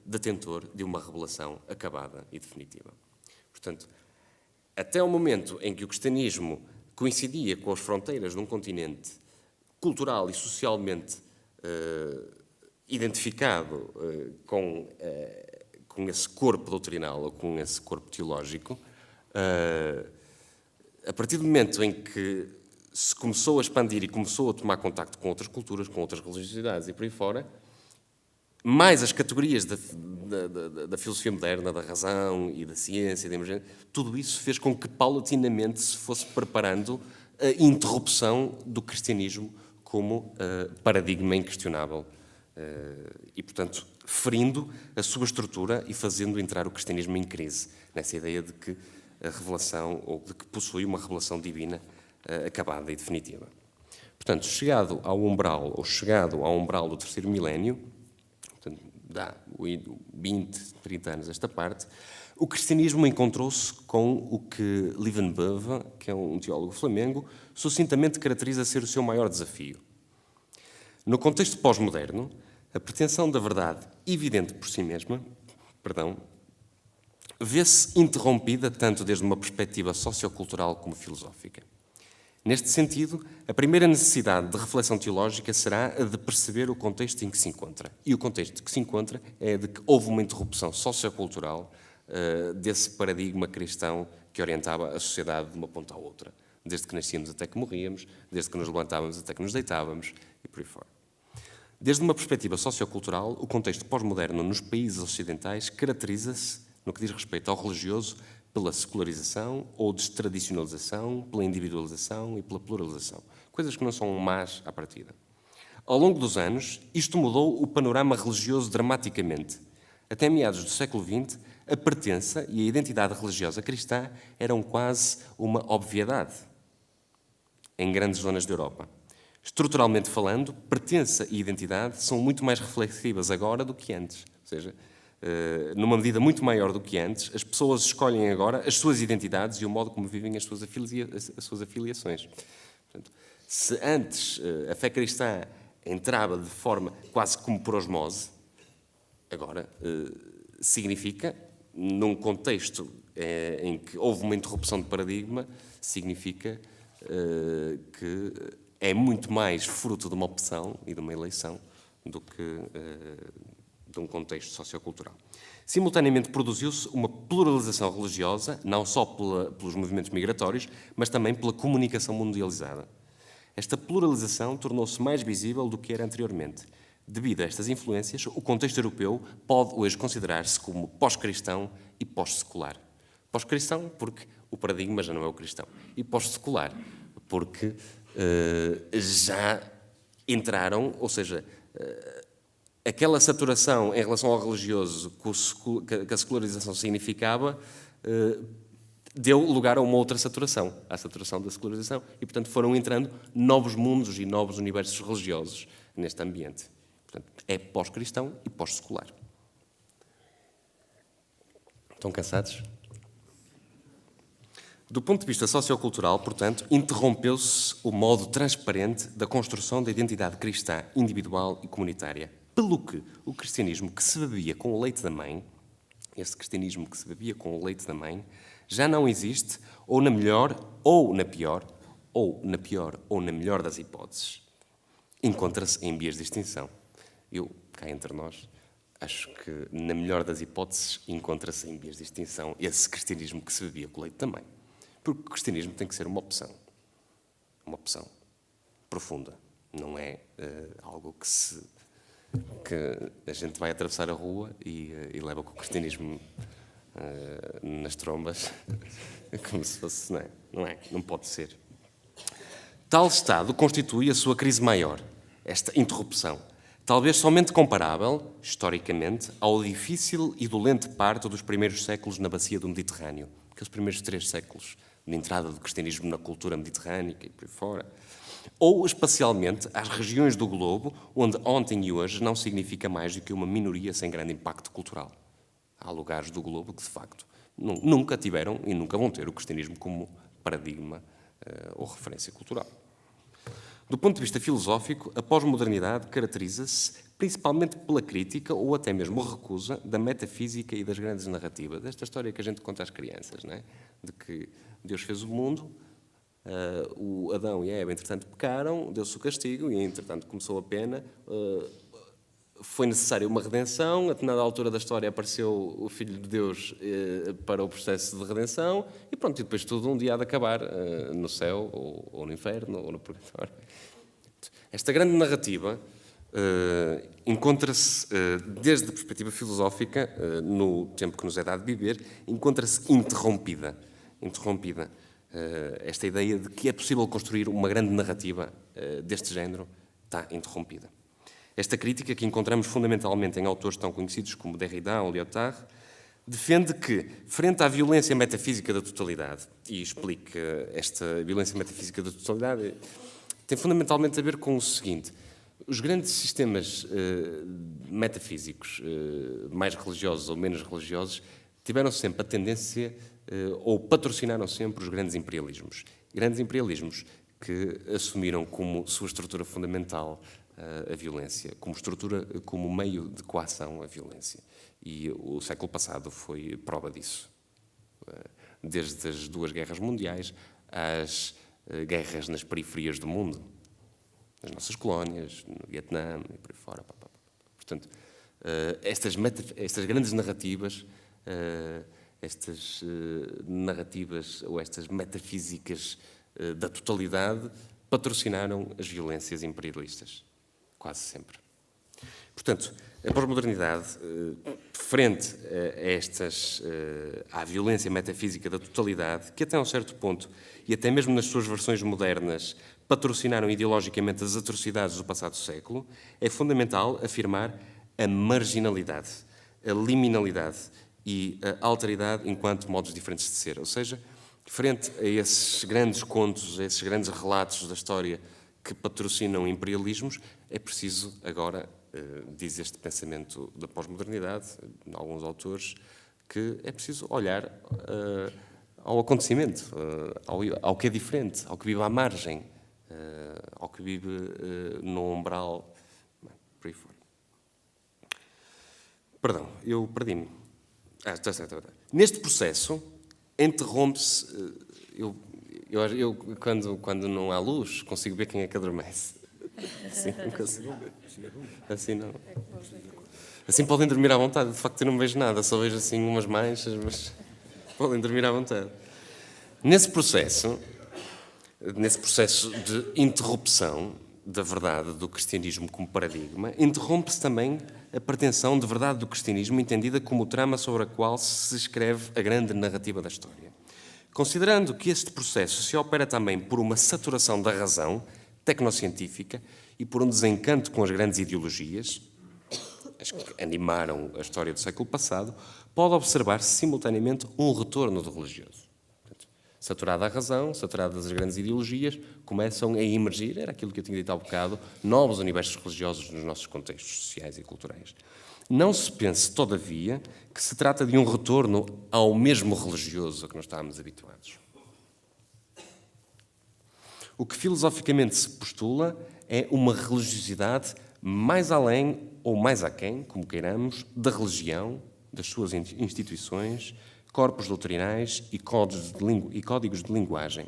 detentor de uma revelação acabada e definitiva. Portanto, até o momento em que o cristianismo coincidia com as fronteiras de um continente cultural e socialmente identificado com esse corpo doutrinal ou com esse corpo teológico, a partir do momento em que se começou a expandir e começou a tomar contacto com outras culturas, com outras religiosidades e por aí fora, mais as categorias da filosofia moderna, da razão e da ciência, da emergência, tudo isso fez com que paulatinamente se fosse preparando a interrupção do cristianismo como paradigma inquestionável e, portanto, ferindo a sua estrutura e fazendo entrar o cristianismo em crise, nessa ideia de que a revelação, ou de que possui uma revelação divina acabada e definitiva. Portanto, chegado ao umbral do terceiro milénio, portanto, dá 20, 30 anos esta parte, o cristianismo encontrou-se com o que Liebenbeuve, que é um teólogo flamengo, sucintamente caracteriza ser o seu maior desafio. No contexto pós-moderno, a pretensão da verdade evidente por si mesma, vê-se interrompida tanto desde uma perspectiva sociocultural como filosófica. Neste sentido, a primeira necessidade de reflexão teológica será a de perceber o contexto em que se encontra. E o contexto que se encontra é de que houve uma interrupção sociocultural desse paradigma cristão que orientava a sociedade de uma ponta à outra. Desde que nascíamos até que morríamos, desde que nos levantávamos até que nos deitávamos e por aí fora. Desde uma perspectiva sociocultural, o contexto pós-moderno nos países ocidentais caracteriza-se, no que diz respeito ao religioso, pela secularização ou destradicionalização, pela individualização e pela pluralização. Coisas que não são más à partida. Ao longo dos anos, isto mudou o panorama religioso dramaticamente. Até meados do século XX, a pertença e a identidade religiosa cristã eram quase uma obviedade em grandes zonas da Europa. Estruturalmente falando, pertença e identidade são muito mais reflexivas agora do que antes. Ou seja, numa medida muito maior do que antes, as pessoas escolhem agora as suas identidades e o modo como vivem as suas afiliações. Portanto, se antes a fé cristã entrava de forma quase como por osmose, agora significa, num contexto em que houve uma interrupção de paradigma, significa que é muito mais fruto de uma opção e de uma eleição do que de um contexto sociocultural. Simultaneamente produziu-se uma pluralização religiosa, não só pelos movimentos migratórios, mas também pela comunicação mundializada. Esta pluralização tornou-se mais visível do que era anteriormente. Devido a estas influências, o contexto europeu pode hoje considerar-se como pós-cristão e pós-secular. Pós-cristão porque o paradigma já não é o cristão. E pós-secular porque já entraram, ou seja, aquela saturação em relação ao religioso que a secularização significava deu lugar a uma outra saturação, à saturação da secularização, e, portanto, foram entrando novos mundos e novos universos religiosos neste ambiente. Portanto, é pós-cristão e pós-secular. Estão cansados? Do ponto de vista sociocultural, portanto, interrompeu-se o modo transparente da construção da identidade cristã individual e comunitária, pelo que o cristianismo que se bebia com o leite da mãe, esse cristianismo que se bebia com o leite da mãe, já não existe, ou na melhor, ou na pior, ou na pior, ou na melhor das hipóteses. Encontra-se em vias de extinção. Eu, cá entre nós, acho que, na melhor das hipóteses, encontra-se em vias de extinção esse cristianismo que se bebia com o leite da mãe. Porque o cristianismo tem que ser uma opção profunda. Não é algo que a gente vai atravessar a rua e leva com o cristianismo nas trombas, como se fosse, não pode ser. Tal estado constitui a sua crise maior, esta interrupção. talvez somente comparável, historicamente, ao difícil e dolente parto dos primeiros séculos na bacia do Mediterrâneo, aqueles primeiros 3 séculos de entrada do cristianismo na cultura mediterrânica e por aí fora, ou espacialmente às regiões do globo onde ontem e hoje não significa mais do que uma minoria sem grande impacto cultural. Há lugares do globo que, de facto, nunca tiveram e nunca vão ter o cristianismo como paradigma ou referência cultural. Do ponto de vista filosófico, a pós-modernidade caracteriza-se principalmente pela crítica ou até mesmo a recusa da metafísica e das grandes narrativas. Esta história que a gente conta às crianças, não é? De que Deus fez o mundo, o Adão e a Eva, entretanto, pecaram, deu-se o castigo e, entretanto, começou a pena. Foi necessária uma redenção, a determinada altura da história apareceu o Filho de Deus para o processo de redenção e pronto, e depois tudo um dia há de acabar no céu, ou no inferno, ou no purgatório. Esta grande narrativa encontra-se, desde a perspectiva filosófica, no tempo que nos é dado de viver, encontra-se interrompida. Esta ideia de que é possível construir uma grande narrativa deste género está interrompida. Esta crítica, que encontramos fundamentalmente em autores tão conhecidos como Derrida ou Lyotard, defende que, frente à violência metafísica da totalidade, e explica esta violência metafísica da totalidade, tem fundamentalmente a ver com o seguinte: os grandes sistemas metafísicos, mais religiosos ou menos religiosos, tiveram sempre a tendência, ou patrocinaram sempre, os grandes imperialismos. Grandes imperialismos que assumiram como sua estrutura fundamental a violência, como meio de coação à violência. E o século passado foi prova disso. Desde as 2 guerras mundiais às guerras nas periferias do mundo, nas nossas colónias, no Vietnã e por aí fora. Portanto, estas grandes narrativas, ou estas metafísicas da totalidade, patrocinaram as violências imperialistas. Quase sempre. Portanto, a pós-modernidade, frente à violência metafísica da totalidade, que até um certo ponto, e até mesmo nas suas versões modernas, patrocinaram ideologicamente as atrocidades do passado século, é fundamental afirmar a marginalidade, a liminalidade e a alteridade enquanto modos diferentes de ser. Ou seja, frente a esses grandes contos, a esses grandes relatos da história que patrocinam imperialismos, é preciso agora, diz este pensamento da pós-modernidade, de alguns autores, que é preciso olhar ao acontecimento, ao que é diferente, ao que vive à margem, ao que vive no umbral, por aí fora. Perdão, eu perdi-me. Está certo. Neste processo, interrompe-se... Eu quando não há luz, consigo ver quem é que adormece. Assim não consigo. Assim não. Assim podem dormir à vontade. De facto, eu não vejo nada, só vejo assim umas manchas, mas podem dormir à vontade. Nesse processo de interrupção da verdade do cristianismo como paradigma, interrompe-se também a pretensão de verdade do cristianismo entendida como trama sobre a qual se escreve a grande narrativa da história. Considerando que este processo se opera também por uma saturação da razão tecnocientífica e por um desencanto com as grandes ideologias, as que animaram a história do século passado, pode observar-se simultaneamente um retorno do religioso. Portanto, saturada a razão, saturadas as grandes ideologias, começam a emergir, era aquilo que eu tinha dito há bocado, novos universos religiosos nos nossos contextos sociais e culturais. Não se pense, todavia, que se trata de um retorno ao mesmo religioso a que nós estávamos habituados. O que filosoficamente se postula é uma religiosidade mais além ou mais aquém, como queiramos, da religião, das suas instituições, corpos doutrinais e códigos de linguagem.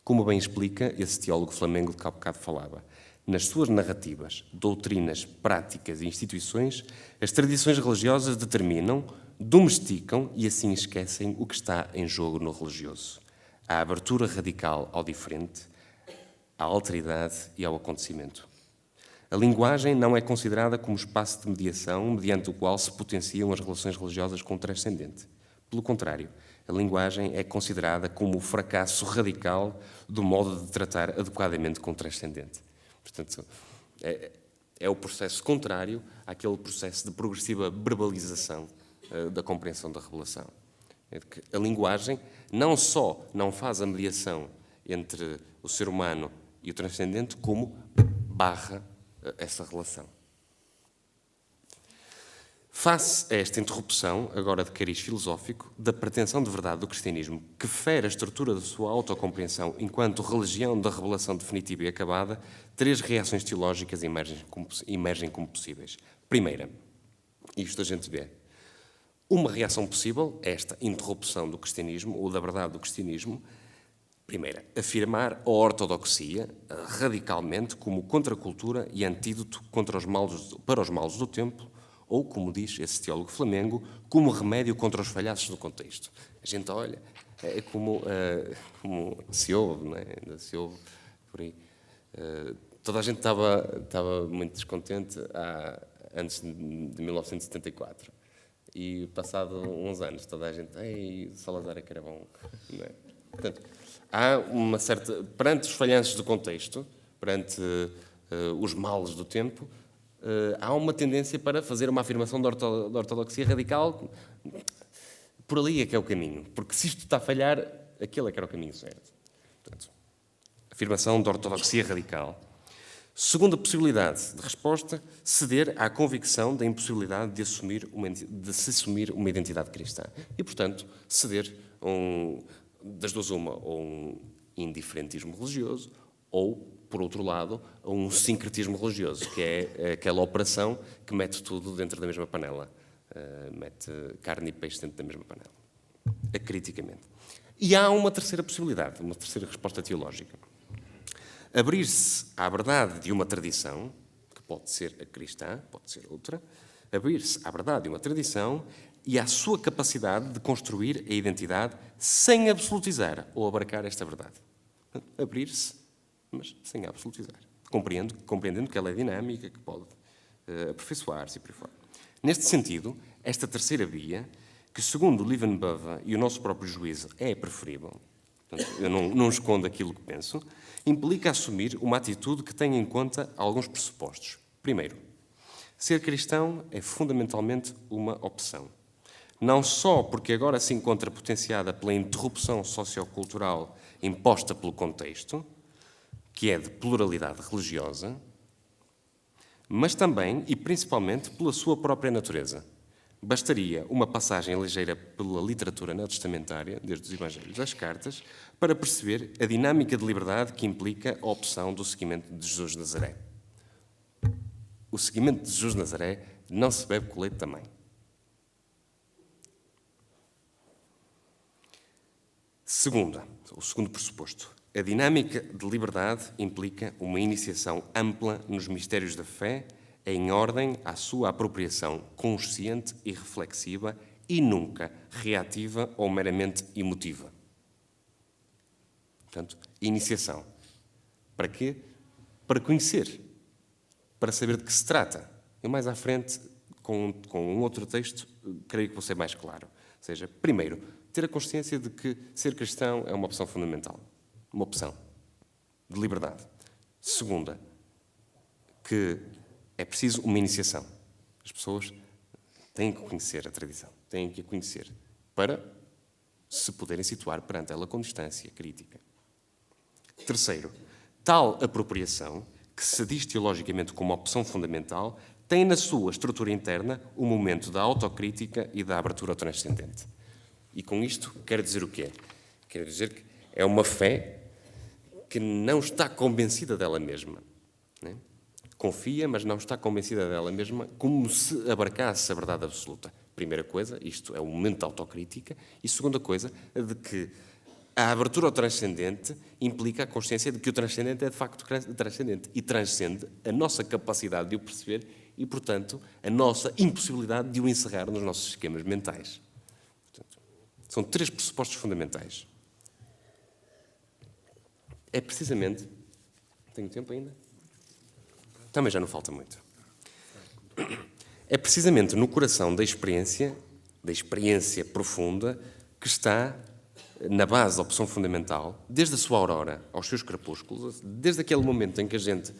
Como bem explica esse teólogo flamengo de que há bocado falava. Nas suas narrativas, doutrinas, práticas e instituições, as tradições religiosas determinam, domesticam e assim esquecem o que está em jogo no religioso. A abertura radical ao diferente, à alteridade e ao acontecimento. A linguagem não é considerada como espaço de mediação mediante o qual se potenciam as relações religiosas com o transcendente. Pelo contrário, a linguagem é considerada como o fracasso radical do modo de tratar adequadamente com o transcendente. Portanto, É o processo contrário àquele processo de progressiva verbalização da compreensão da revelação. É que a linguagem não só não faz a mediação entre o ser humano e o transcendente, como barra essa relação. Face a esta interrupção, agora de cariz filosófico, da pretensão de verdade do cristianismo, que fere a estrutura da sua autocompreensão enquanto religião da revelação definitiva e acabada, 3 reações teológicas emergem como possíveis. Primeira, isto a gente vê, uma reação possível, esta interrupção do cristianismo, ou da verdade do cristianismo. Primeira, afirmar a ortodoxia radicalmente como contracultura e antídoto para os males do tempo, ou, como diz esse teólogo flamengo, como remédio contra os falhaços do contexto. A gente olha, é como se ouve, não é? Ainda se ouve por aí. Toda a gente estava muito descontente antes de 1974. E, passado uns anos, toda a gente, ei, Salazar é que era bom. Não é? Portanto, há uma certa... Perante os falhanços do contexto, perante os males do tempo, há uma tendência para fazer uma afirmação da ortodoxia radical. Por ali é que é o caminho. Porque se isto está a falhar, aquele é que era o caminho certo. Portanto, afirmação da ortodoxia radical. Segunda possibilidade de resposta, ceder à convicção da impossibilidade de se assumir uma identidade cristã. E, portanto, ceder das duas uma, ou um indiferentismo religioso, ou, por outro lado, a um sincretismo religioso, que é aquela operação que mete tudo dentro da mesma panela. Mete carne e peixe dentro da mesma panela. Acriticamente. E há uma terceira possibilidade, uma terceira resposta teológica. Abrir-se à verdade de uma tradição, que pode ser a cristã, pode ser outra, abrir-se à verdade de uma tradição e à sua capacidade de construir a identidade sem absolutizar ou abarcar esta verdade. Abrir-se, mas sem absolutizar. Compreendendo que ela é dinâmica, que pode aperfeiçoar-se e por aí fora. Neste sentido, esta terceira via, que segundo Liebenböve e o nosso próprio juízo é preferível, portanto, eu não escondo aquilo que penso, implica assumir uma atitude que tenha em conta alguns pressupostos. Primeiro, ser cristão é fundamentalmente uma opção. Não só porque agora se encontra potenciada pela interrupção sociocultural imposta pelo contexto, que é de pluralidade religiosa, mas também e principalmente pela sua própria natureza. Bastaria uma passagem ligeira pela literatura neotestamentária, desde os Evangelhos às Cartas, para perceber a dinâmica de liberdade que implica a opção do seguimento de Jesus de Nazaré. O seguimento de Jesus de Nazaré não se bebe com leite também. O segundo pressuposto. A dinâmica de liberdade implica uma iniciação ampla nos mistérios da fé, em ordem à sua apropriação consciente e reflexiva e nunca reativa ou meramente emotiva. Portanto, iniciação. Para quê? Para conhecer, para saber de que se trata. Eu mais à frente, com um outro texto, creio que vou ser mais claro. Ou seja, primeiro, ter a consciência de que ser cristão é uma opção fundamental. Uma opção de liberdade. Segunda, que é preciso uma iniciação. As pessoas têm que conhecer a tradição, têm que a conhecer para se poderem situar perante ela com distância crítica. Terceiro, tal apropriação, que se diz teologicamente como opção fundamental, tem na sua estrutura interna o momento da autocrítica e da abertura ao transcendente. E com isto quero dizer o quê? Quero dizer que é uma fé que não está convencida dela mesma. Né? Confia, mas não está convencida dela mesma, como se abarcasse a verdade absoluta. Primeira coisa, isto é um momento de autocrítica. E segunda coisa, de que a abertura ao transcendente implica a consciência de que o transcendente é de facto transcendente e transcende a nossa capacidade de o perceber e, portanto, a nossa impossibilidade de o encerrar nos nossos esquemas mentais. Portanto, são 3 pressupostos fundamentais. É precisamente... Tenho tempo ainda? Também já não falta muito. É precisamente no coração da experiência profunda, que está na base da opção fundamental, desde a sua aurora aos seus crepúsculos, desde aquele momento em que a gente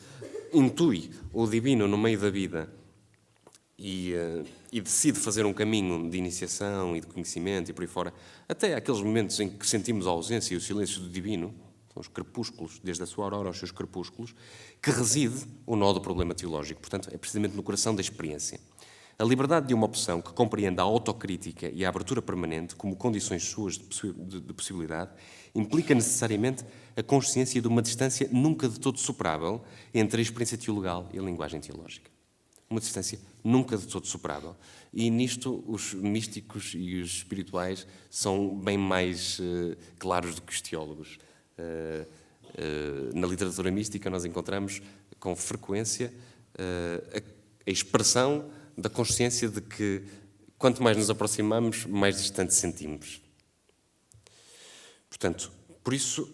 intui o divino no meio da vida e decide fazer um caminho de iniciação e de conhecimento e por aí fora, até aqueles momentos em que sentimos a ausência e o silêncio do divino, são os crepúsculos, desde a sua aurora aos seus crepúsculos, que reside o nó do problema teológico. Portanto, é precisamente no coração da experiência. A liberdade de uma opção que compreende a autocrítica e a abertura permanente como condições suas de possibilidade implica necessariamente a consciência de uma distância nunca de todo superável entre a experiência teologal e a linguagem teológica. Uma distância nunca de todo superável. E nisto os místicos e os espirituais são bem mais claros do que os teólogos. Na literatura mística nós encontramos com frequência a expressão da consciência de que quanto mais nos aproximamos, mais distante sentimos. Portanto, por isso,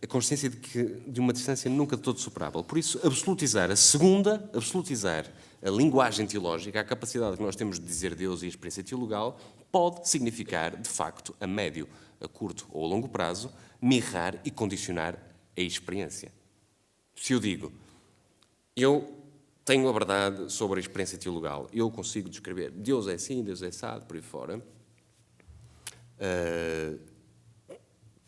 a consciência de uma distância nunca de todo superável. Por isso, absolutizar a linguagem teológica, a capacidade que nós temos de dizer Deus e a experiência teologal, pode significar, de facto, a médio, a curto ou a longo prazo, mirrar e condicionar a experiência. Se eu digo, eu tenho a verdade sobre a experiência teologal, eu consigo descrever Deus é assim, Deus é assado, por aí fora,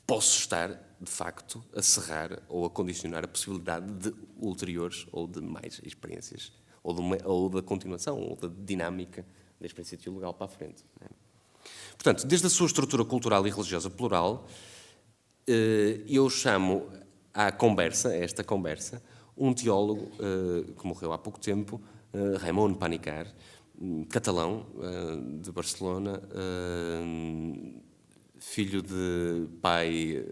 posso estar, de facto, a cerrar ou a condicionar a possibilidade de ulteriores ou de mais experiências, ou da continuação, ou da dinâmica da experiência teologal para a frente. Portanto, desde a sua estrutura cultural e religiosa plural, eu chamo a esta conversa, um teólogo que morreu há pouco tempo, Raimon Panikkar, catalão, de Barcelona, filho de pai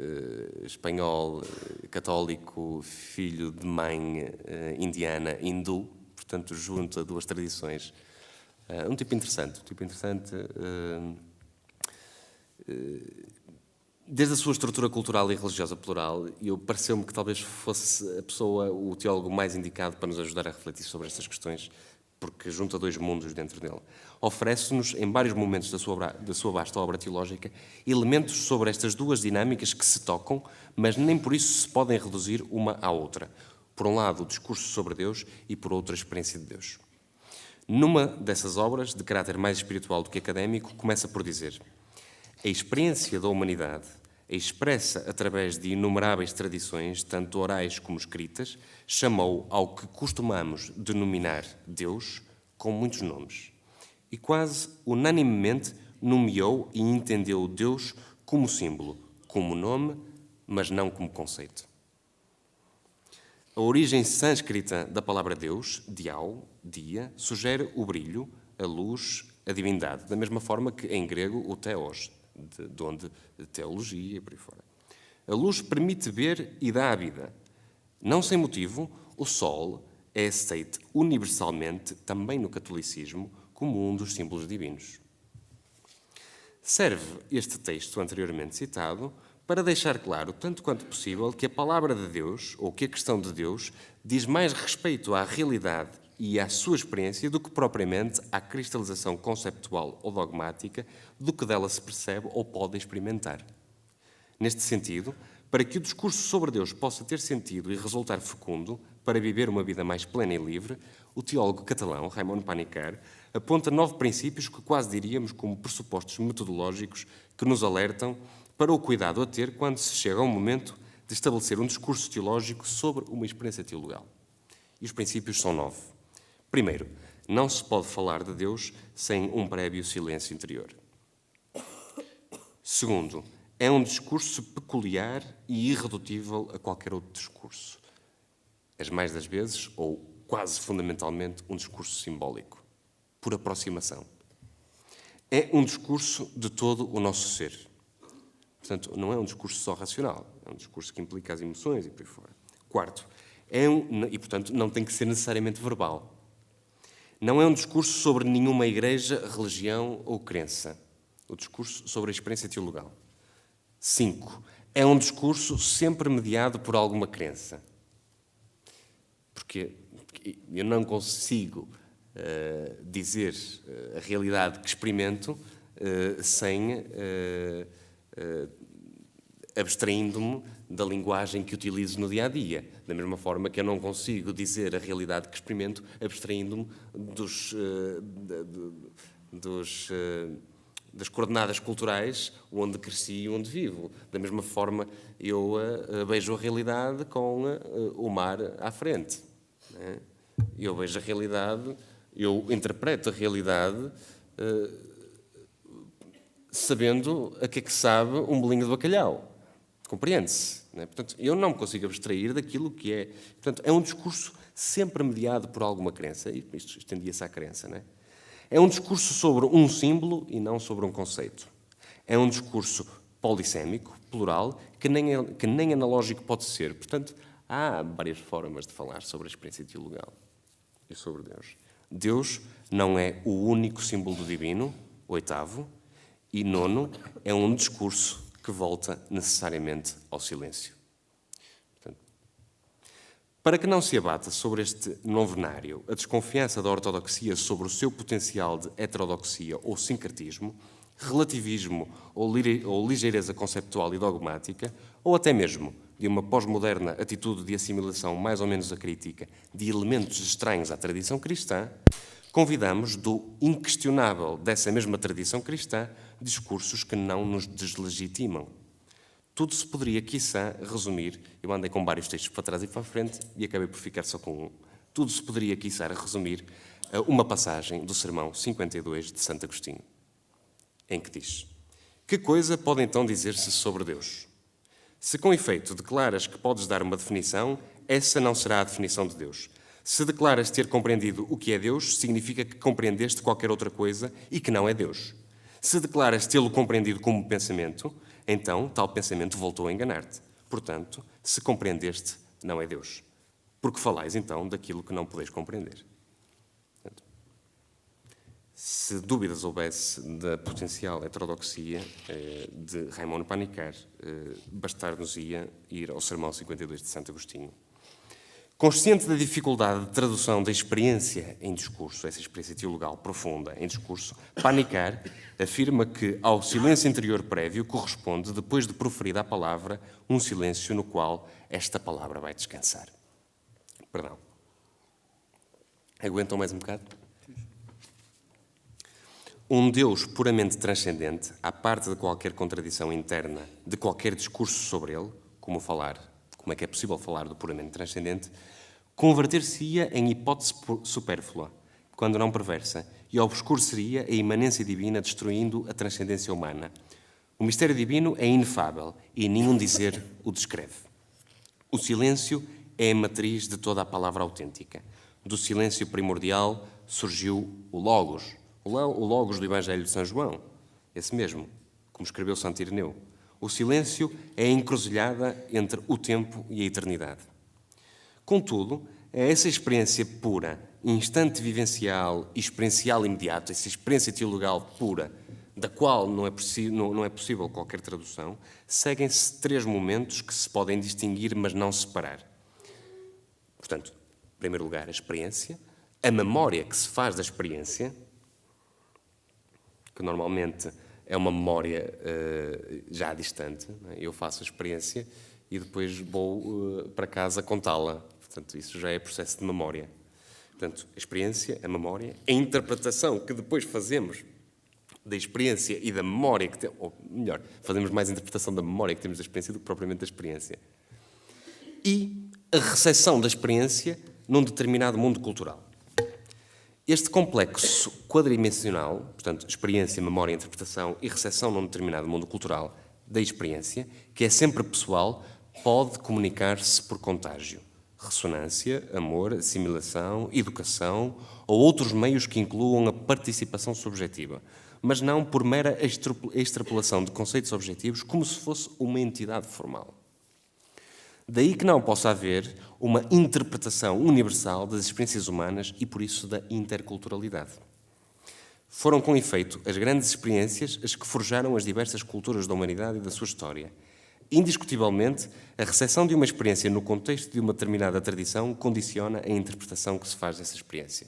espanhol, católico, filho de mãe indiana, hindu, portanto, junta duas tradições. Um tipo interessante, desde a sua estrutura cultural e religiosa plural, pareceu-me que talvez fosse o teólogo mais indicado para nos ajudar a refletir sobre estas questões, porque junta dois mundos dentro dele. Oferece-nos, em vários momentos da sua vasta obra teológica, elementos sobre estas duas dinâmicas que se tocam, mas nem por isso se podem reduzir uma à outra. Por um lado, o discurso sobre Deus e, por outro, a experiência de Deus. Numa dessas obras, de caráter mais espiritual do que académico, começa por dizer: a experiência da humanidade é expressa através de inumeráveis tradições, tanto orais como escritas, chamou ao que costumamos denominar Deus com muitos nomes. E quase unanimemente nomeou e entendeu Deus como símbolo, como nome, mas não como conceito. A origem sânscrita da palavra Deus, diau, dia, sugere o brilho, a luz, a divindade, da mesma forma que em grego o theos, de onde teologia e por aí fora. A luz permite ver e dá a vida. Não sem motivo, o sol é aceite universalmente, também no catolicismo, como um dos símbolos divinos. Serve este texto anteriormente citado para deixar claro, tanto quanto possível, que a palavra de Deus, ou que a questão de Deus, diz mais respeito à realidade e à sua experiência do que propriamente à cristalização conceptual ou dogmática do que dela se percebe ou pode experimentar. Neste sentido, para que o discurso sobre Deus possa ter sentido e resultar fecundo, para viver uma vida mais plena e livre, o teólogo catalão, Raimon Panikkar, aponta 9 princípios que quase diríamos como pressupostos metodológicos que nos alertam para o cuidado a ter quando se chega ao momento de estabelecer um discurso teológico sobre uma experiência teologal. E os princípios são 9. Primeiro, não se pode falar de Deus sem um prévio silêncio interior. Segundo, é um discurso peculiar e irredutível a qualquer outro discurso. As mais das vezes, ou quase fundamentalmente, um discurso simbólico, por aproximação. É um discurso de todo o nosso ser. Portanto, não é um discurso só racional, é um discurso que implica as emoções e por aí fora. Quarto, e portanto não tem que ser necessariamente verbal. Não é um discurso sobre nenhuma igreja, religião ou crença. O discurso sobre a experiência teologal. 5. É um discurso sempre mediado por alguma crença. Porque eu não consigo dizer a realidade que experimento sem abstraindo-me da linguagem que utilizo no dia-a-dia. Da mesma forma que eu não consigo dizer a realidade que experimento abstraindo-me das coordenadas culturais onde cresci e onde vivo. Da mesma forma, eu vejo a realidade com o mar à frente. Né? Eu vejo a realidade, eu interpreto a realidade sabendo a que é que sabe um bolinho de bacalhau. Compreende-se? Né? Portanto, eu não me consigo abstrair daquilo que é. Portanto, é um discurso sempre mediado por alguma crença. E isto estendia-se à crença, não é? É um discurso sobre um símbolo e não sobre um conceito. É um discurso polissémico, plural, que nem analógico pode ser. Portanto, há várias formas de falar sobre a experiência teologal e sobre Deus. Deus não é o único símbolo do divino, oitavo, e nono, é um discurso que volta necessariamente ao silêncio. Para que não se abata sobre este novenário a desconfiança da ortodoxia sobre o seu potencial de heterodoxia ou sincretismo, relativismo ou ligeireza conceptual e dogmática, ou até mesmo de uma pós-moderna atitude de assimilação mais ou menos acrítica de elementos estranhos à tradição cristã, convidamos do inquestionável dessa mesma tradição cristã discursos que não nos deslegitimam. Tudo se poderia, quiçá, resumir, eu andei com vários textos para trás e para a frente e acabei por ficar só com um. Tudo se poderia, quiçá, resumir a uma passagem do Sermão 52 de Santo Agostinho, em que diz: que coisa pode então dizer-se sobre Deus? Se com efeito declaras que podes dar uma definição, essa não será a definição de Deus. Se declaras ter compreendido o que é Deus, significa que compreendeste qualquer outra coisa e que não é Deus. Se declaras tê-lo compreendido como pensamento, então tal pensamento voltou a enganar-te. Portanto, se compreendeste, não é Deus. Porque falais então daquilo que não podeis compreender. Portanto, se dúvidas houvesse da potencial heterodoxia de Raymond Panikkar, bastar-nos-ia ir ao Sermão 52 de Santo Agostinho. Consciente da dificuldade de tradução da experiência em discurso, essa experiência teologal profunda em discurso, Panikkar afirma que ao silêncio interior prévio corresponde, depois de proferida a palavra, um silêncio no qual esta palavra vai descansar. Perdão. Aguentam mais um bocado? Um Deus puramente transcendente, à parte de qualquer contradição interna, de qualquer discurso sobre ele, como é que é possível falar do puramente transcendente, converter-se-ia em hipótese supérflua, quando não perversa, e obscureceria a imanência divina, destruindo a transcendência humana. O mistério divino é inefável e nenhum dizer o descreve. O silêncio é a matriz de toda a palavra autêntica. Do silêncio primordial surgiu o Logos do Evangelho de São João, esse mesmo, como escreveu Santo Ireneu. O silêncio é a encruzilhada entre o tempo e a eternidade. Contudo, é essa experiência pura, instante vivencial e experiencial imediato, essa experiência teologal pura, da qual não é possível qualquer tradução, seguem-se 3 momentos que se podem distinguir, mas não separar. Portanto, em primeiro lugar, a experiência, a memória que se faz da experiência, que normalmente é uma memória já distante. Não é? Eu faço a experiência e depois vou para casa contá-la. Portanto, isso já é processo de memória. Portanto, a experiência, a memória, a interpretação que depois fazemos da experiência e da memória que temos, ou melhor, fazemos mais interpretação da memória que temos da experiência do que propriamente da experiência. E a recepção da experiência num determinado mundo cultural. Este complexo quadridimensional, portanto, experiência, memória, interpretação e recepção num determinado mundo cultural da experiência, que é sempre pessoal, pode comunicar-se por contágio, ressonância, amor, assimilação, educação ou outros meios que incluam a participação subjetiva, mas não por mera extrapolação de conceitos objetivos como se fosse uma entidade formal. Daí que não possa haver uma interpretação universal das experiências humanas e, por isso, da interculturalidade. Foram, com efeito, as grandes experiências as que forjaram as diversas culturas da humanidade e da sua história. Indiscutivelmente, a recepção de uma experiência no contexto de uma determinada tradição condiciona a interpretação que se faz dessa experiência.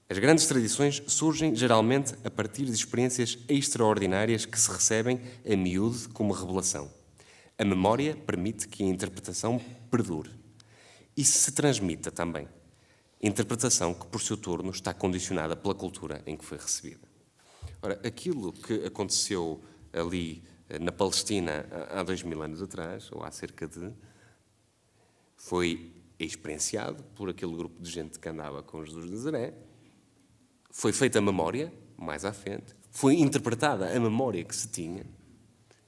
As grandes tradições surgem, geralmente, a partir de experiências extraordinárias que se recebem a miúde como revelação. A memória permite que a interpretação perdure e se transmita também. Interpretação que, por seu turno, está condicionada pela cultura em que foi recebida. Ora, aquilo que aconteceu ali na Palestina há 2000 anos atrás, ou há cerca de, foi experienciado por aquele grupo de gente que andava com Jesus de Nazaré, foi feita a memória, mais à frente, foi interpretada a memória que se tinha,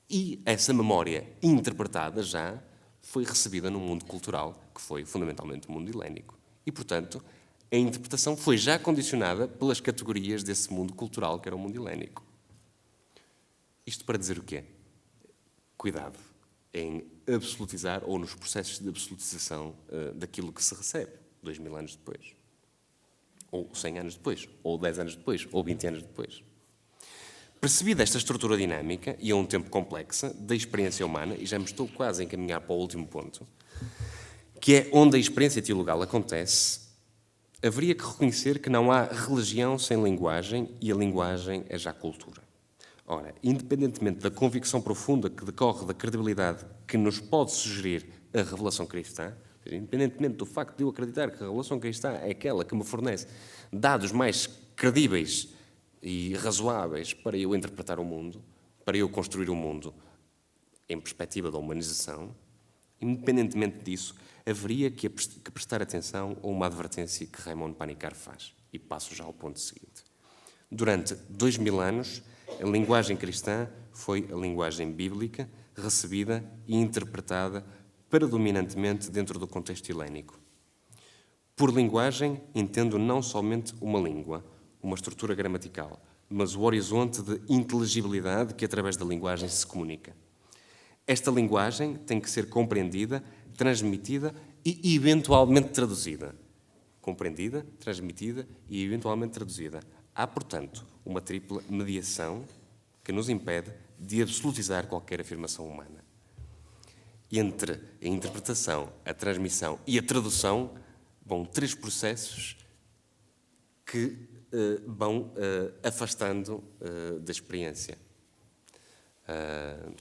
e essa memória interpretada já foi recebida num mundo cultural, que foi fundamentalmente o mundo helénico. E, portanto, a interpretação foi já condicionada pelas categorias desse mundo cultural, que era o mundo helénico. Isto para dizer o quê? Cuidado em absolutizar, ou nos processos de absolutização daquilo que se recebe 2000 anos depois. Ou 100 anos depois, ou 10 anos depois, ou 20 anos depois. Percebida esta estrutura dinâmica, e a um tempo complexa, da experiência humana, e já me estou quase a encaminhar para o último ponto, que é onde a experiência teologal acontece, haveria que reconhecer que não há religião sem linguagem, e a linguagem é já cultura. Ora, independentemente da convicção profunda que decorre da credibilidade que nos pode sugerir a revelação cristã, independentemente do facto de eu acreditar que a revelação cristã é aquela que me fornece dados mais credíveis e razoáveis para eu interpretar o mundo, para eu construir o mundo em perspectiva da humanização, independentemente disso, haveria que prestar atenção a uma advertência que Raymond Panikkar faz. E passo já ao ponto seguinte. Durante 2000 anos, a linguagem cristã foi a linguagem bíblica, recebida e interpretada predominantemente dentro do contexto helénico. Por linguagem, entendo não somente uma língua, uma estrutura gramatical, mas o horizonte de inteligibilidade que através da linguagem se comunica. Esta linguagem tem que ser compreendida, transmitida e eventualmente traduzida. Compreendida, transmitida e eventualmente traduzida. Há, portanto, uma tripla mediação que nos impede de absolutizar qualquer afirmação humana. Entre a interpretação, a transmissão e a tradução vão três processos que vão afastando da experiência.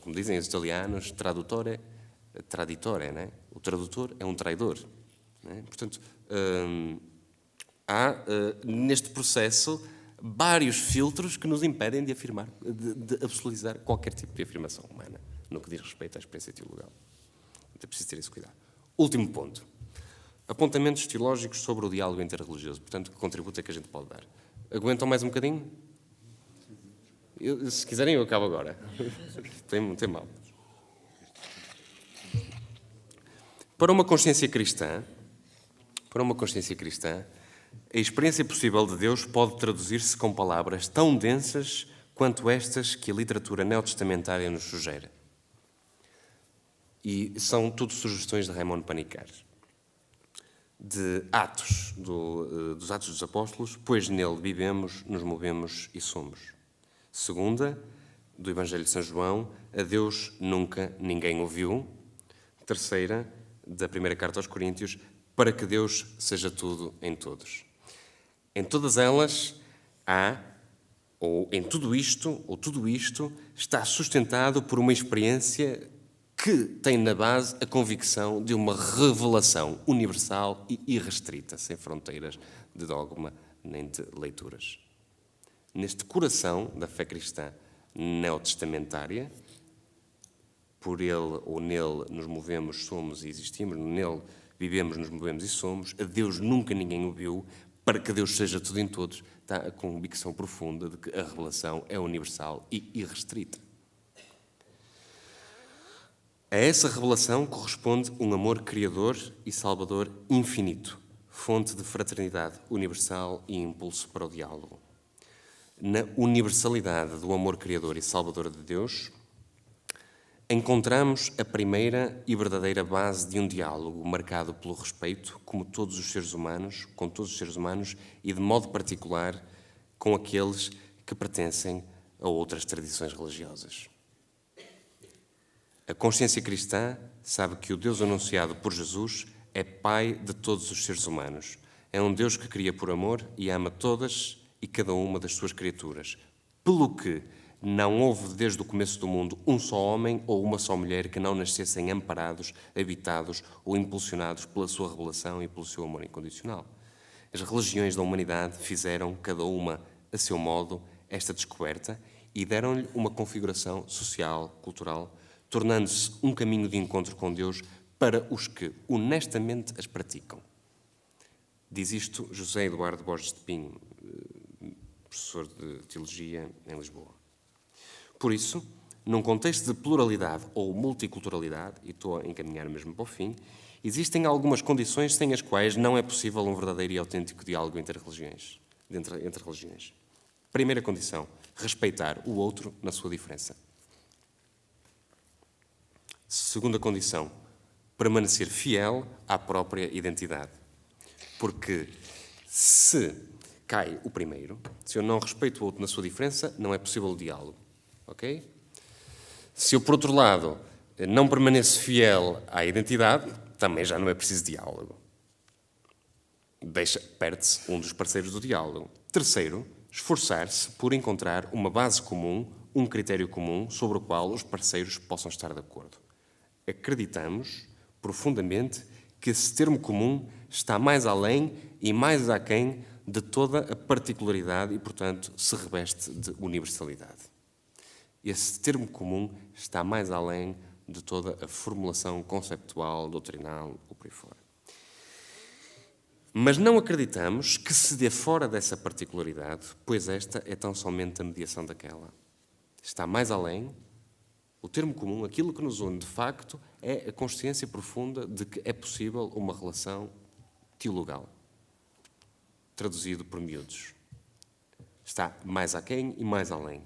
Como dizem os italianos, traditore, né? O tradutor é um traidor. Né? Portanto, há neste processo vários filtros que nos impedem de afirmar, de absolutizar qualquer tipo de afirmação humana, no que diz respeito à experiência teologal. Então é preciso ter esse cuidado. Último ponto. Apontamentos teológicos sobre o diálogo interreligioso. Portanto, que contributo é que a gente pode dar? Aguentam mais um bocadinho? Se quiserem, eu acabo agora. Tem mal. Para uma consciência cristã, a experiência possível de Deus pode traduzir-se com palavras tão densas quanto estas que a literatura neotestamentária nos sugere. E são tudo sugestões de Raymond Panikkar. De Atos, dos Atos dos Apóstolos, pois nele vivemos, nos movemos e somos. Segunda, do Evangelho de São João, a Deus nunca ninguém ouviu. Terceira, da primeira carta aos Coríntios, para que Deus seja tudo em todos. Em todas elas há, tudo isto está sustentado por uma experiência que tem na base a convicção de uma revelação universal e irrestrita, sem fronteiras de dogma nem de leituras. Neste coração da fé cristã neotestamentária, por ele ou nele nos movemos, somos e existimos, nele vivemos, nos movemos e somos, a Deus nunca ninguém o viu, para que Deus seja tudo em todos, está a convicção profunda de que a revelação é universal e irrestrita. A essa revelação corresponde um amor criador e salvador infinito, fonte de fraternidade universal e impulso para o diálogo. Na universalidade do amor criador e salvador de Deus, encontramos a primeira e verdadeira base de um diálogo marcado pelo respeito com todos os seres humanos e, de modo particular, com aqueles que pertencem a outras tradições religiosas. A consciência cristã sabe que o Deus anunciado por Jesus é Pai de todos os seres humanos. É um Deus que cria por amor e ama todas e cada uma das suas criaturas, pelo que não houve desde o começo do mundo um só homem ou uma só mulher que não nascessem amparados, habitados ou impulsionados pela sua revelação e pelo seu amor incondicional. As religiões da humanidade fizeram, cada uma a seu modo, esta descoberta e deram-lhe uma configuração social, cultural, tornando-se um caminho de encontro com Deus para os que honestamente as praticam. Diz isto José Eduardo Borges de Pinho, professor de Teologia em Lisboa. Por isso, num contexto de pluralidade ou multiculturalidade, e estou a encaminhar mesmo para o fim, existem algumas condições sem as quais não é possível um verdadeiro e autêntico diálogo entre religiões. Primeira condição, respeitar o outro na sua diferença. Segunda condição, permanecer fiel à própria identidade. Porque se cai o primeiro, se eu não respeito o outro na sua diferença, não é possível o diálogo. Ok? Se eu, por outro lado, não permaneço fiel à identidade, também já não é preciso diálogo. Perde-se um dos parceiros do diálogo. Terceiro, esforçar-se por encontrar uma base comum, um critério comum sobre o qual os parceiros possam estar de acordo. Acreditamos profundamente que esse termo comum está mais além e mais aquém de toda a particularidade e, portanto, se reveste de universalidade. Esse termo comum está mais além de toda a formulação conceptual, doutrinal, ou por aí fora. Mas não acreditamos que se dê fora dessa particularidade, pois esta é tão somente a mediação daquela. Está mais além. O termo comum, aquilo que nos une de facto, é a consciência profunda de que é possível uma relação teologal. Traduzido por miúdos. Está mais aquém e mais além.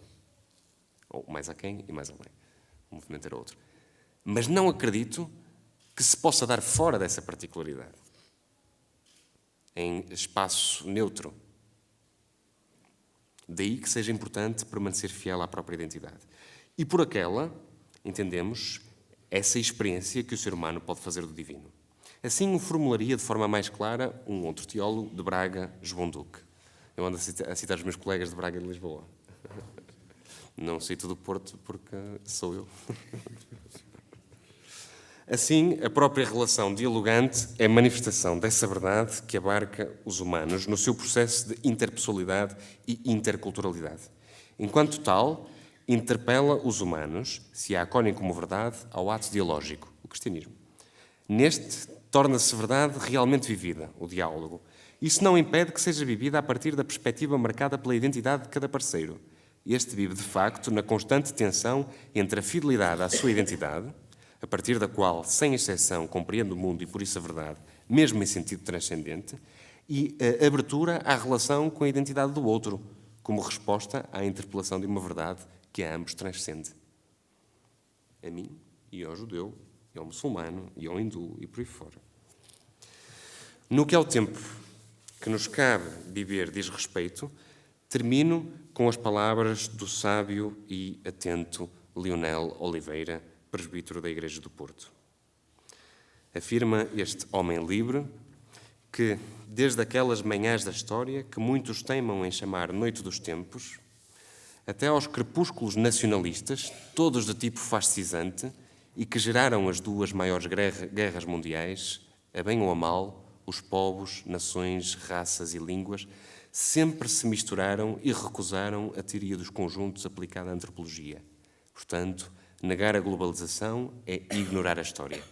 Ou mais aquém e mais além. O movimento era outro. Mas não acredito que se possa dar fora dessa particularidade. Em espaço neutro. Daí que seja importante permanecer fiel à própria identidade. E por aquela, entendemos, essa experiência que o ser humano pode fazer do divino. Assim o formularia de forma mais clara um outro teólogo de Braga, João Duque. Eu ando a citar os meus colegas de Braga e de Lisboa. Não cito do Porto porque sou eu. Assim, a própria relação dialogante é manifestação dessa verdade que abarca os humanos no seu processo de interpessoalidade e interculturalidade. Enquanto tal, interpela os humanos, se a acolhem como verdade, ao ato dialógico, o cristianismo. Neste, torna-se verdade realmente vivida, o diálogo. Isso não impede que seja vivida a partir da perspectiva marcada pela identidade de cada parceiro. Este vive, de facto, na constante tensão entre a fidelidade à sua identidade, a partir da qual, sem exceção, compreende o mundo e, por isso, a verdade, mesmo em sentido transcendente, e a abertura à relação com a identidade do outro, como resposta à interpelação de uma verdade que a ambos transcende. A mim, e ao judeu, e ao muçulmano, e ao hindu, e por aí fora. No que ao tempo que nos cabe viver diz respeito, termino com as palavras do sábio e atento Leonel Oliveira, presbítero da Igreja do Porto. Afirma este homem livre que, desde aquelas manhãs da história que muitos teimam em chamar Noite dos Tempos, até aos crepúsculos nacionalistas, todos de tipo fascisante, e que geraram as duas maiores guerras mundiais, a bem ou a mal, os povos, nações, raças e línguas, sempre se misturaram e recusaram a teoria dos conjuntos aplicada à antropologia. Portanto, negar a globalização é ignorar a história.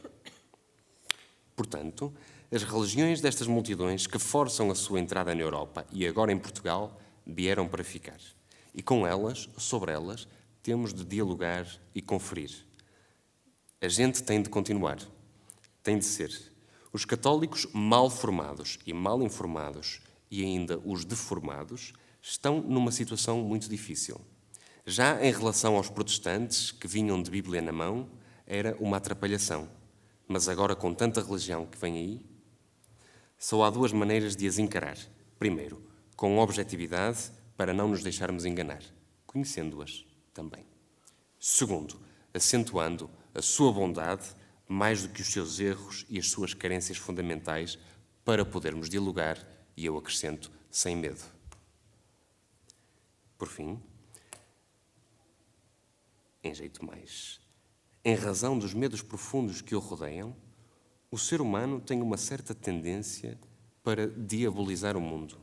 Portanto, as religiões destas multidões que forçam a sua entrada na Europa e agora em Portugal vieram para ficar. E com elas, sobre elas, temos de dialogar e conferir. A gente tem de continuar, tem de ser. Os católicos mal formados e mal informados, e ainda os deformados, estão numa situação muito difícil. Já em relação aos protestantes, que vinham de Bíblia na mão, era uma atrapalhação. Mas agora, com tanta religião que vem aí, só há duas maneiras de as encarar. Primeiro, com objetividade, para não nos deixarmos enganar, conhecendo-as também. Segundo, acentuando a sua bondade mais do que os seus erros e as suas carências fundamentais para podermos dialogar, e eu acrescento, sem medo. Por fim, em jeito mais. Em razão dos medos profundos que o rodeiam, o ser humano tem uma certa tendência para diabolizar o mundo.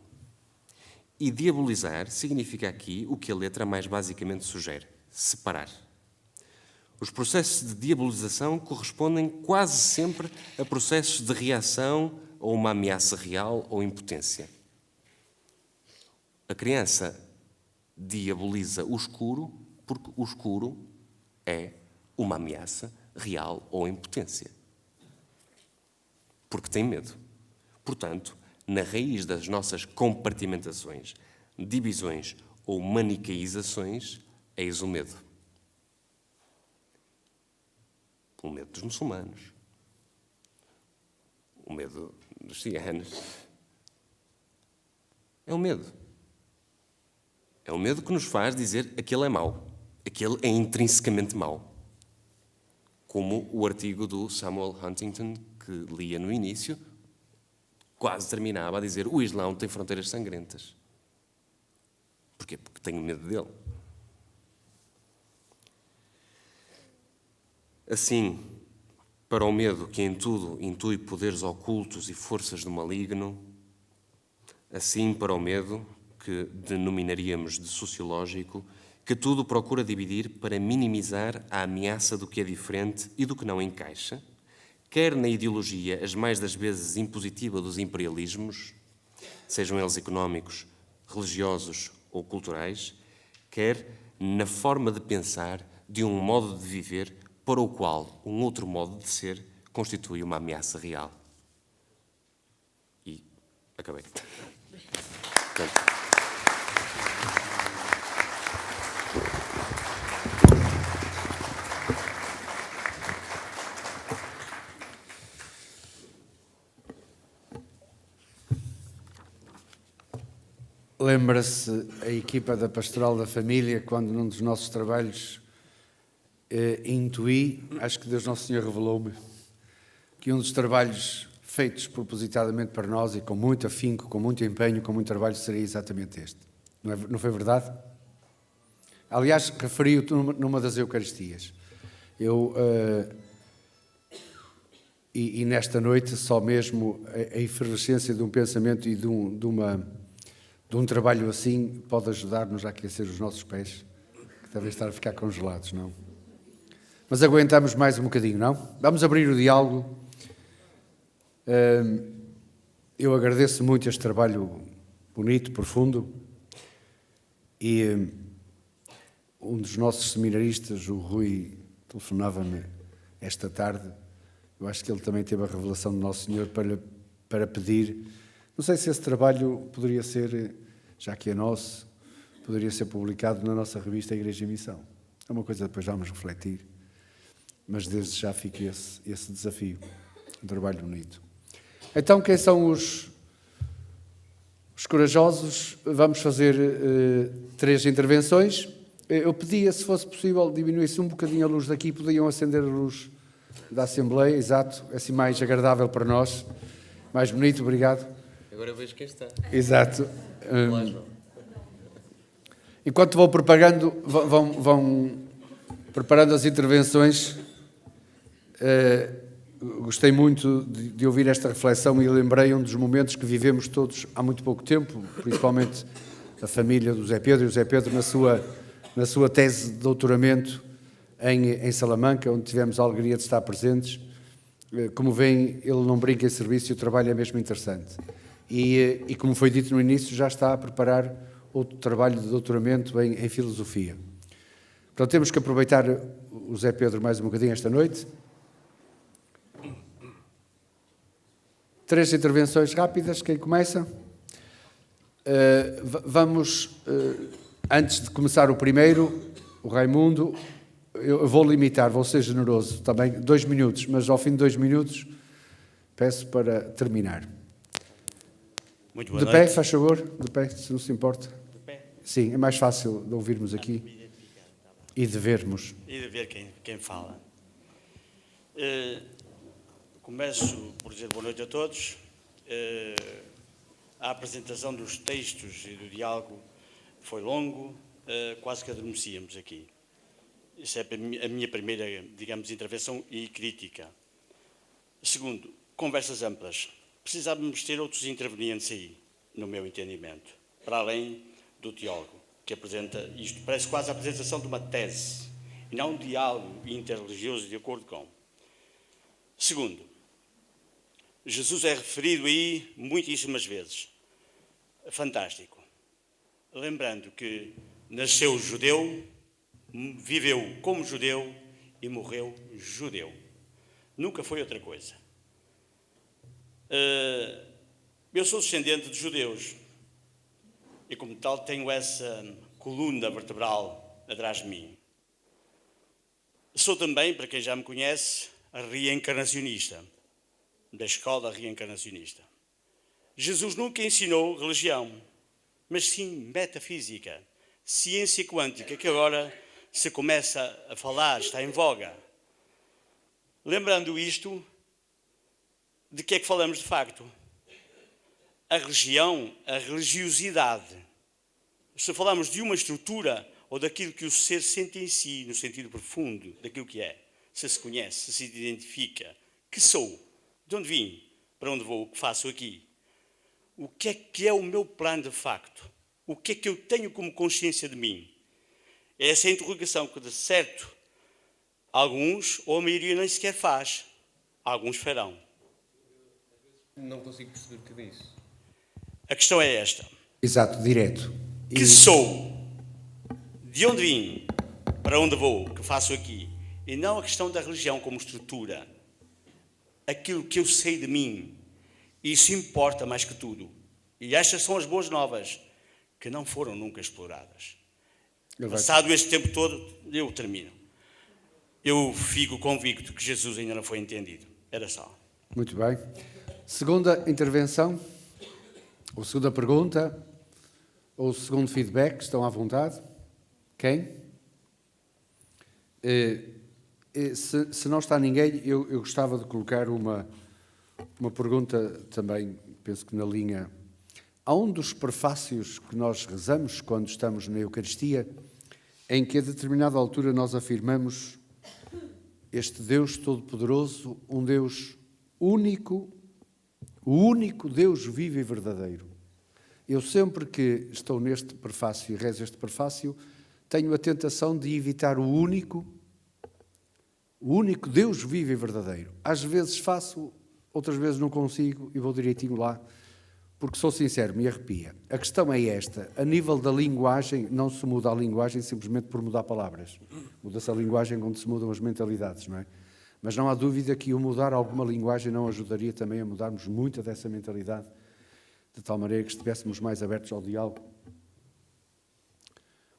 E diabolizar significa aqui o que a letra mais basicamente sugere: separar. Os processos de diabolização correspondem quase sempre a processos de reação a uma ameaça real ou impotência. A criança diaboliza o escuro porque o escuro é uma ameaça real ou impotência. Porque tem medo. Portanto, na raiz das nossas compartimentações, divisões ou maniqueizações, eis o medo. O medo dos muçulmanos. O medo dos ciganos. É o medo. É o medo que nos faz dizer aquele é mau. Aquele é intrinsecamente mau. Como o artigo do Samuel Huntington, que lia no início, quase terminava a dizer: o Islão tem fronteiras sangrentas. Porquê? Porque tenho medo dele. Assim, para o medo que em tudo intui poderes ocultos e forças do maligno, assim para o medo que denominaríamos de sociológico, que tudo procura dividir para minimizar a ameaça do que é diferente e do que não encaixa, quer na ideologia as mais das vezes impositiva dos imperialismos, sejam eles económicos, religiosos ou culturais, quer na forma de pensar de um modo de viver para o qual um outro modo de ser constitui uma ameaça real. E acabei. Portanto, lembra-se a equipa da Pastoral da Família, quando num dos nossos trabalhos intuí, acho que Deus Nosso Senhor revelou-me, que um dos trabalhos feitos propositadamente para nós e com muito afinco, com muito empenho, com muito trabalho, seria exatamente este. Não foi verdade? Aliás, referi-o numa das Eucaristias. E nesta noite, só mesmo a efervescência de um pensamento e de um trabalho assim pode ajudar-nos a aquecer os nossos pés, que devem estar a ficar congelados, não? Mas aguentamos mais um bocadinho, não? Vamos abrir o diálogo. Eu agradeço muito este trabalho bonito, profundo, e um dos nossos seminaristas, o Rui, telefonava-me esta tarde. Eu acho que ele também teve a revelação do Nosso Senhor para pedir. Não sei se esse trabalho poderia ser, já que é nosso, poderia ser publicado na nossa revista Igreja em Missão. É uma coisa que depois vamos refletir, mas desde já fica esse desafio, um trabalho bonito. Então, quem são os corajosos? Vamos fazer 3 intervenções. Eu pedia, se fosse possível, diminuísse um bocadinho a luz daqui, podiam acender a luz da Assembleia, exato, é assim mais agradável para nós, mais bonito, obrigado. agora eu vejo quem está. Exato. Olá, João. Enquanto vão vão preparando as intervenções, gostei muito de ouvir esta reflexão e lembrei um dos momentos que vivemos todos há muito pouco tempo, principalmente a família do Zé Pedro e o Zé Pedro na sua tese de doutoramento em Salamanca, onde tivemos a alegria de estar presentes. Como veem, ele não brinca em serviço e o trabalho é mesmo interessante. E como foi dito no início, já está a preparar outro trabalho de doutoramento em filosofia. Portanto, temos que aproveitar o Zé Pedro mais um bocadinho esta noite. 3 intervenções rápidas, quem começa? Antes de começar o primeiro, o Raimundo, eu vou limitar, vou ser generoso também, 2 minutos, mas ao fim de 2 minutos peço para terminar. Muito boa de noite. pé, faz favor, de pé, se não se importa. De pé? Sim, é mais fácil de ouvirmos aqui e de vermos. E de ver quem fala. Começo por dizer boa noite a todos. A apresentação dos textos e do diálogo foi longo, quase que adormecíamos aqui. Isso é a minha primeira, digamos, intervenção e crítica. Segundo, conversas amplas. Precisávamos ter outros intervenientes aí, no meu entendimento, para além do teólogo, que apresenta isto. Parece quase a apresentação de uma tese, e não um diálogo interreligioso de acordo com. Segundo, Jesus é referido aí muitíssimas vezes. Fantástico. Lembrando que nasceu judeu, viveu como judeu e morreu judeu. Nunca foi outra coisa. Eu sou descendente de judeus e, como tal, tenho essa coluna vertebral atrás de mim. Sou também, para quem já me conhece, reencarnacionista, da escola reencarnacionista. Jesus nunca ensinou religião, mas sim metafísica, ciência quântica, que agora se começa a falar, está em voga. Lembrando isto, de que é que falamos de facto? A religião, a religiosidade. Se falamos de uma estrutura ou daquilo que o ser sente em si, no sentido profundo daquilo que é, se conhece, se identifica, que sou, de onde vim, para onde vou, o que faço aqui, o que é o meu plano de facto, o que é que eu tenho como consciência de mim. Essa é a interrogação que, de certo, alguns, ou a maioria, nem sequer faz. Alguns farão. Não consigo perceber o que é isso. A questão é esta. Exato, direto. Que sou? De onde vim? Para onde vou? O que faço aqui? E não a questão da religião como estrutura. Aquilo que eu sei de mim. Isso importa mais que tudo. E estas são as boas novas, que não foram nunca exploradas. Passado este tempo todo, eu termino. Eu fico convicto que Jesus ainda não foi entendido. Era só. Muito bem. Segunda intervenção, ou segunda pergunta, ou segundo feedback, estão à vontade. Quem? Se não está ninguém, eu gostava de colocar uma pergunta também, penso que na linha. Há um dos prefácios que nós rezamos quando estamos na Eucaristia, em que a determinada altura nós afirmamos este Deus Todo-Poderoso, um Deus único, o único Deus vivo e verdadeiro. Eu sempre que estou neste prefácio e rezo este prefácio, tenho a tentação de evitar o único Deus vivo e verdadeiro. Às vezes faço, outras vezes não consigo e vou direitinho lá, porque sou sincero, me arrepia. A questão é esta, a nível da linguagem, não se muda a linguagem simplesmente por mudar palavras. Muda-se a linguagem quando se mudam as mentalidades, não é? Mas não há dúvida que o mudar alguma linguagem não ajudaria também a mudarmos muita dessa mentalidade, de tal maneira que estivéssemos mais abertos ao diálogo.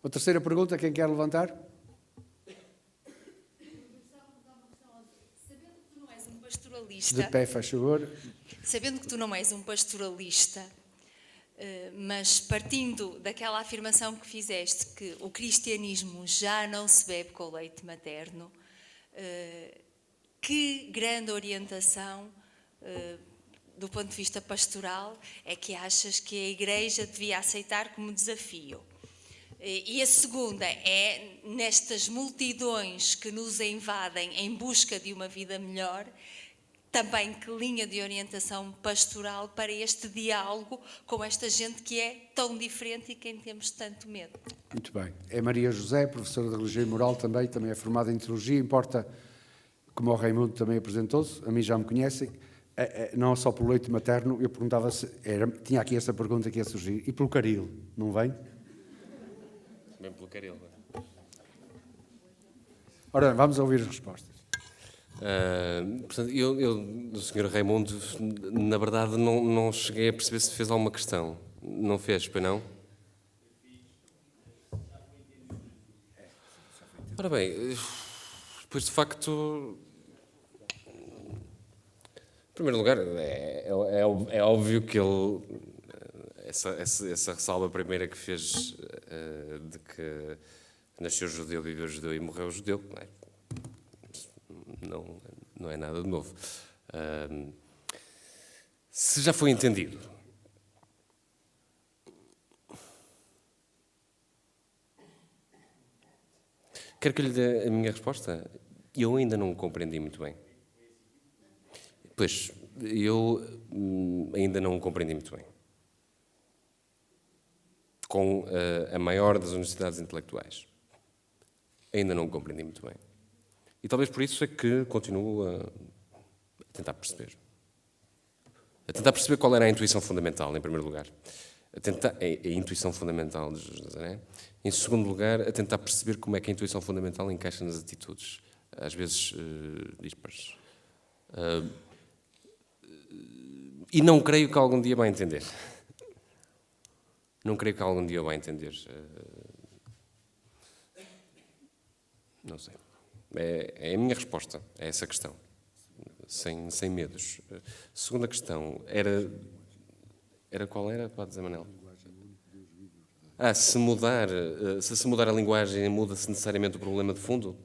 A terceira pergunta, quem quer levantar? Sabendo que tu não és um pastoralista, De pé, faz favor. sabendo que tu não és um pastoralista, mas partindo daquela afirmação que fizeste, que o cristianismo já não se bebe com o leite materno, que grande orientação, do ponto de vista pastoral, é que achas que a Igreja devia aceitar como desafio? E a segunda é, nestas multidões que nos invadem em busca de uma vida melhor, também que linha de orientação pastoral para este diálogo com esta gente que é tão diferente e quem temos tanto medo? Muito bem. É Maria José, professora de Religião e Moral também é formada em Teologia, importa, como o Raimundo também apresentou-se, a mim já me conhecem, não só pelo leite materno, eu perguntava se, tinha aqui essa pergunta que ia surgir, e pelo caril, não vem? Bem pelo caril. Ora, vamos ouvir as respostas. Portanto, eu, do Sr. Raimundo, na verdade não cheguei a perceber se fez alguma questão. Não fez, pois não? Ora bem, pois de facto, em primeiro lugar, é óbvio que ele, essa ressalva primeira que fez de que nasceu judeu, viveu judeu e morreu judeu, não é nada de novo. Se já foi entendido, Quero que lhe dê a minha resposta? Eu ainda não compreendi muito bem. Pois, eu ainda não compreendi muito bem. Com a maior das honestidades intelectuais. Ainda não compreendi muito bem. E talvez por isso é que continuo a tentar perceber. A tentar perceber qual era a intuição fundamental, em primeiro lugar. A intuição fundamental de Jesus de Nazaré. Em segundo lugar, a tentar perceber como é que a intuição fundamental encaixa nas atitudes, às vezes dispares. E não creio que algum dia vai entender. Não creio que algum dia vai entender. Não sei. É a minha resposta a essa questão. Sem medos. Segunda questão, era qual era, Padre Zé Manel? Se se mudar a linguagem, muda-se necessariamente o problema de fundo?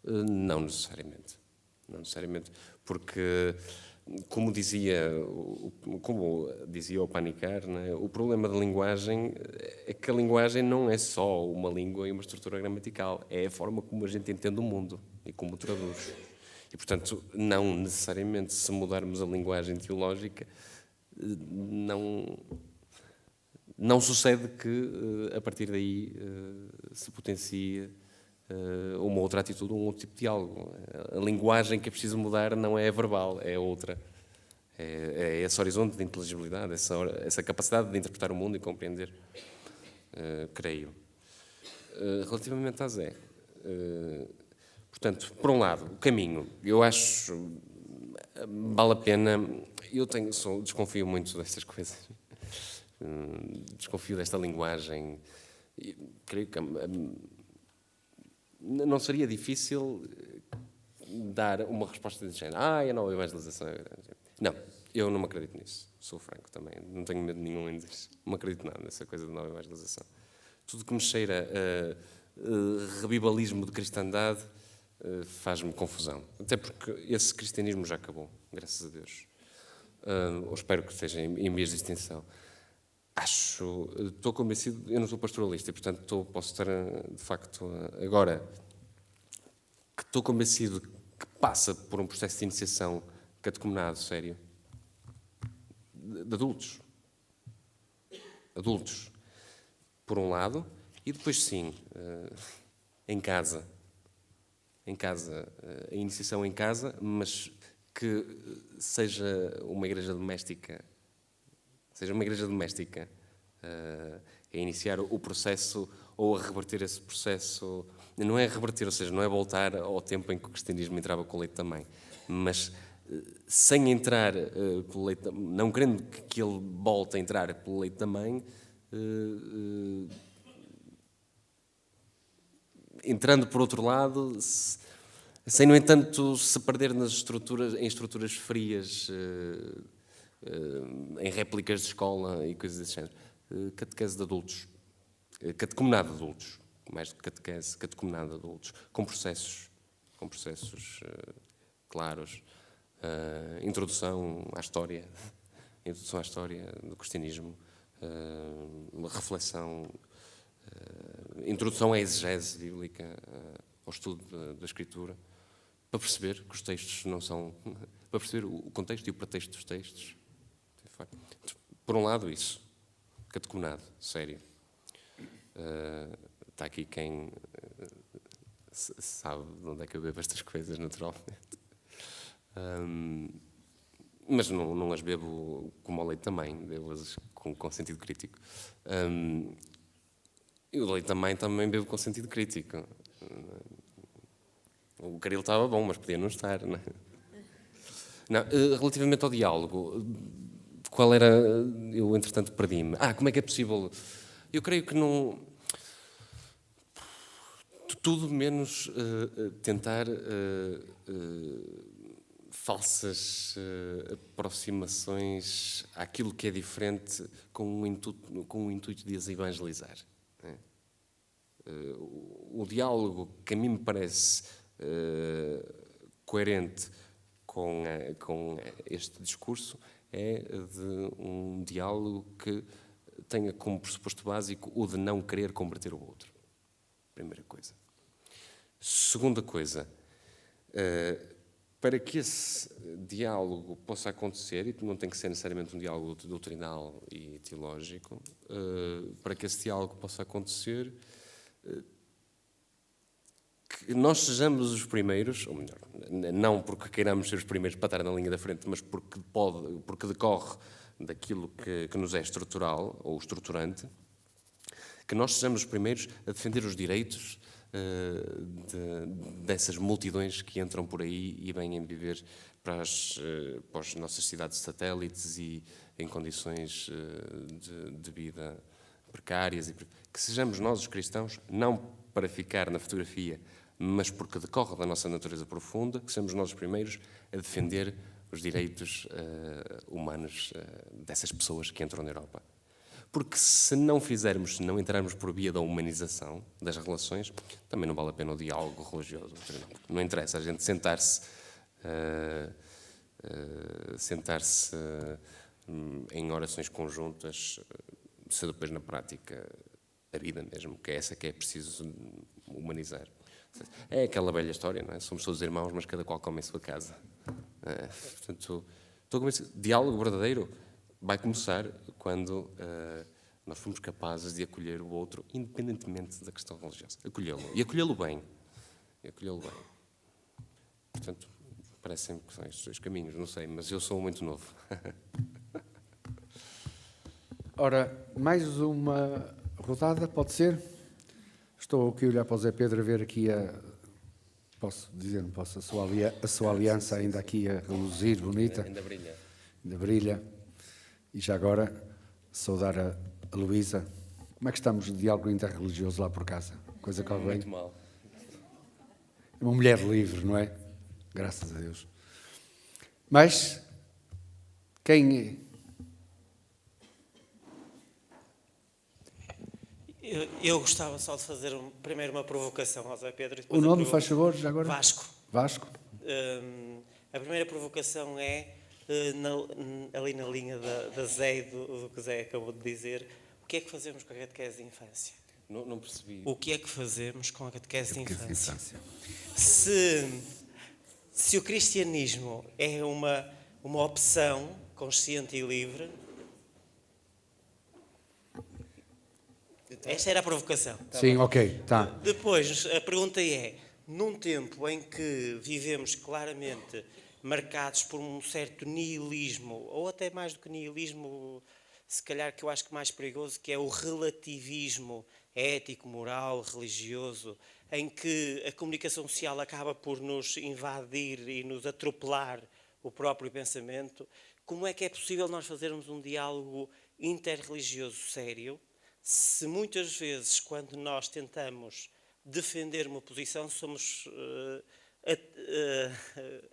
Não necessariamente. Não necessariamente. Porque, como dizia o Panikkar, né, o problema da linguagem é que a linguagem não é só uma língua e uma estrutura gramatical. É a forma como a gente entende o mundo e como o traduz. E, portanto, não necessariamente, se mudarmos a linguagem teológica, não sucede que, a partir daí, se potencie uma outra atitude, um outro tipo de diálogo. A linguagem que é preciso mudar não é verbal, é outra. É esse horizonte de inteligibilidade, essa capacidade de interpretar o mundo e compreender, creio. Relativamente a Zé... Portanto, por um lado, o caminho, eu acho, vale a pena, desconfio muito destas coisas, desconfio desta linguagem, e creio que não seria difícil dar uma resposta de género, a nova evangelização é grande. Não, eu não me acredito nisso, sou franco também, não tenho medo nenhum em dizer, não me acredito nada nessa coisa de nova evangelização. Tudo que me cheira a revivalismo de cristandade faz-me confusão. Até porque esse cristianismo já acabou, graças a Deus. Ou espero que esteja em vias de extinção. Estou convencido, eu não sou pastoralista, e portanto posso estar, de facto, agora, que estou convencido que passa por um processo de iniciação catecumenado sério de adultos. Adultos, por um lado, e depois sim, em casa, a iniciação em casa, mas que seja uma igreja doméstica, a iniciar o processo ou a reverter esse processo, não é reverter, ou seja, não é voltar ao tempo em que o cristianismo entrava com o leite da mãe, mas sem entrar pelo leite, não querendo que ele volte a entrar pelo leite da mãe, entrando por outro lado, sem, no entanto, se perder em estruturas frias, em réplicas de escola e coisas desse género. Catequese de adultos, catecumenado de adultos, mais do que catequese, catecumenado de adultos, com processos claros, introdução à história do cristianismo, uma reflexão, introdução à exegese bíblica, ao estudo da Escritura, para perceber que os textos não são... para perceber o contexto e o pretexto dos textos. Por um lado, isso. Catecumenado, sério. Está aqui quem sabe de onde é que eu bebo estas coisas, naturalmente. Mas não as bebo como ao leite também, bebo-as com sentido crítico. E o leite também bebo com sentido crítico. O caril estava bom, mas podia não estar. Não é? Não, relativamente ao diálogo, qual era... Eu, entretanto, perdi-me. Como é que é possível... Eu creio que não... Tudo menos tentar falsas aproximações àquilo que é diferente com o intuito de as evangelizar. Né? O diálogo que a mim me parece coerente com este discurso é de um diálogo que tenha como pressuposto básico o de não querer converter o outro. Primeira coisa. Segunda coisa, para que esse diálogo possa acontecer, e não tem que ser necessariamente um diálogo doutrinal e teológico, para que esse diálogo possa acontecer, que nós sejamos os primeiros, ou melhor, não porque queiramos ser os primeiros para estar na linha da frente, mas porque decorre daquilo que nos é estrutural ou estruturante, que nós sejamos os primeiros a defender os direitos dessas multidões que entram por aí e vêm viver para as nossas cidades satélites e em condições de vida precárias. Que sejamos nós, os cristãos, não para ficar na fotografia, mas porque decorre da nossa natureza profunda, que sejamos nós os primeiros a defender os direitos humanos dessas pessoas que entram na Europa. Porque se não fizermos, se não entrarmos por via da humanização das relações, também não vale a pena o diálogo religioso. Não interessa a gente sentar-se em orações conjuntas, se depois na prática a vida mesmo, que é essa que é preciso humanizar. É aquela velha história, não é? Somos todos irmãos, mas cada qual come em sua casa. Portanto, estou convencido. Diálogo verdadeiro vai começar quando nós fomos capazes de acolher o outro, independentemente da questão religiosa. Acolhê-lo. E acolhê-lo bem. Portanto, parecem que são estes dois caminhos, não sei, mas eu sou muito novo. Ora, mais uma rodada, pode ser? Estou aqui a olhar para o Zé Pedro a ver aqui posso dizer, não posso, a sua aliança ainda aqui a reluzir, bonita. Ainda brilha. Ainda brilha. E já agora, saudar a Luísa. Como é que estamos de diálogo interreligioso lá por casa? Coisa corre bem? Muito mal. É uma mulher livre, não é? Graças a Deus. Mas, quem... Eu gostava só de fazer primeiro uma provocação ao Zé Pedro. O nome, faz favor, já agora? Vasco. Vasco. A primeira provocação é, ali na linha da Zé e do que Zé acabou de dizer, o que é que fazemos com a catequese de infância? Não percebi. O que é que fazemos com a catequese de infância? Se o cristianismo é uma opção consciente e livre, esta era a provocação. Sim, ok, tá. Depois, a pergunta é, num tempo em que vivemos claramente marcados por um certo nihilismo, ou até mais do que nihilismo, se calhar que eu acho que mais perigoso, que é o relativismo ético, moral, religioso, em que a comunicação social acaba por nos invadir e nos atropelar o próprio pensamento, como é que é possível nós fazermos um diálogo interreligioso sério, se muitas vezes, quando nós tentamos defender uma posição, somos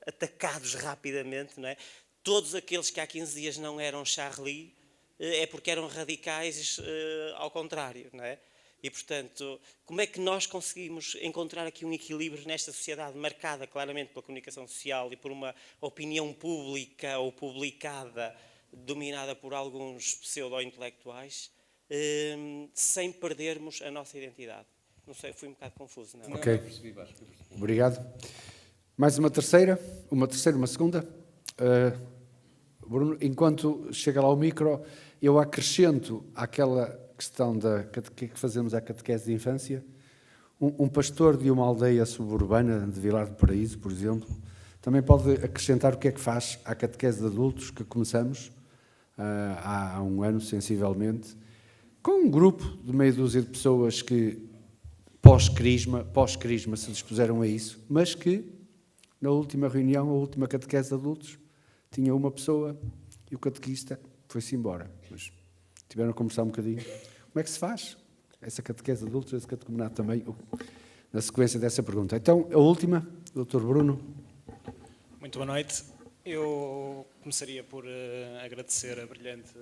atacados rapidamente, não é? Todos aqueles que há 15 dias não eram Charlie, é porque eram radicais ao contrário, não é? E, portanto, como é que nós conseguimos encontrar aqui um equilíbrio nesta sociedade marcada claramente pela comunicação social e por uma opinião pública ou publicada dominada por alguns pseudo-intelectuais, sem perdermos a nossa identidade? Não sei, fui um bocado confuso, não é? Ok. Não percebi, Vasco. Obrigado. Mais uma terceira, uma segunda. Bruno, enquanto chega lá o micro, eu acrescento àquela questão que fazemos à catequese de infância. Um pastor de uma aldeia suburbana de Vilar do Paraíso, por exemplo, também pode acrescentar o que é que faz à catequese de adultos que começamos há um ano, sensivelmente, com um grupo de meia dúzia de pessoas que pós-crisma se dispuseram a isso, mas que na última reunião, a última catequese de adultos, tinha uma pessoa e o catequista foi-se embora. Mas tiveram a conversar um bocadinho. Como é que se faz essa catequese de adultos, esse catecumenato também, na sequência dessa pergunta? Então, a última, Dr. Bruno. Muito boa noite. Eu começaria por agradecer a brilhante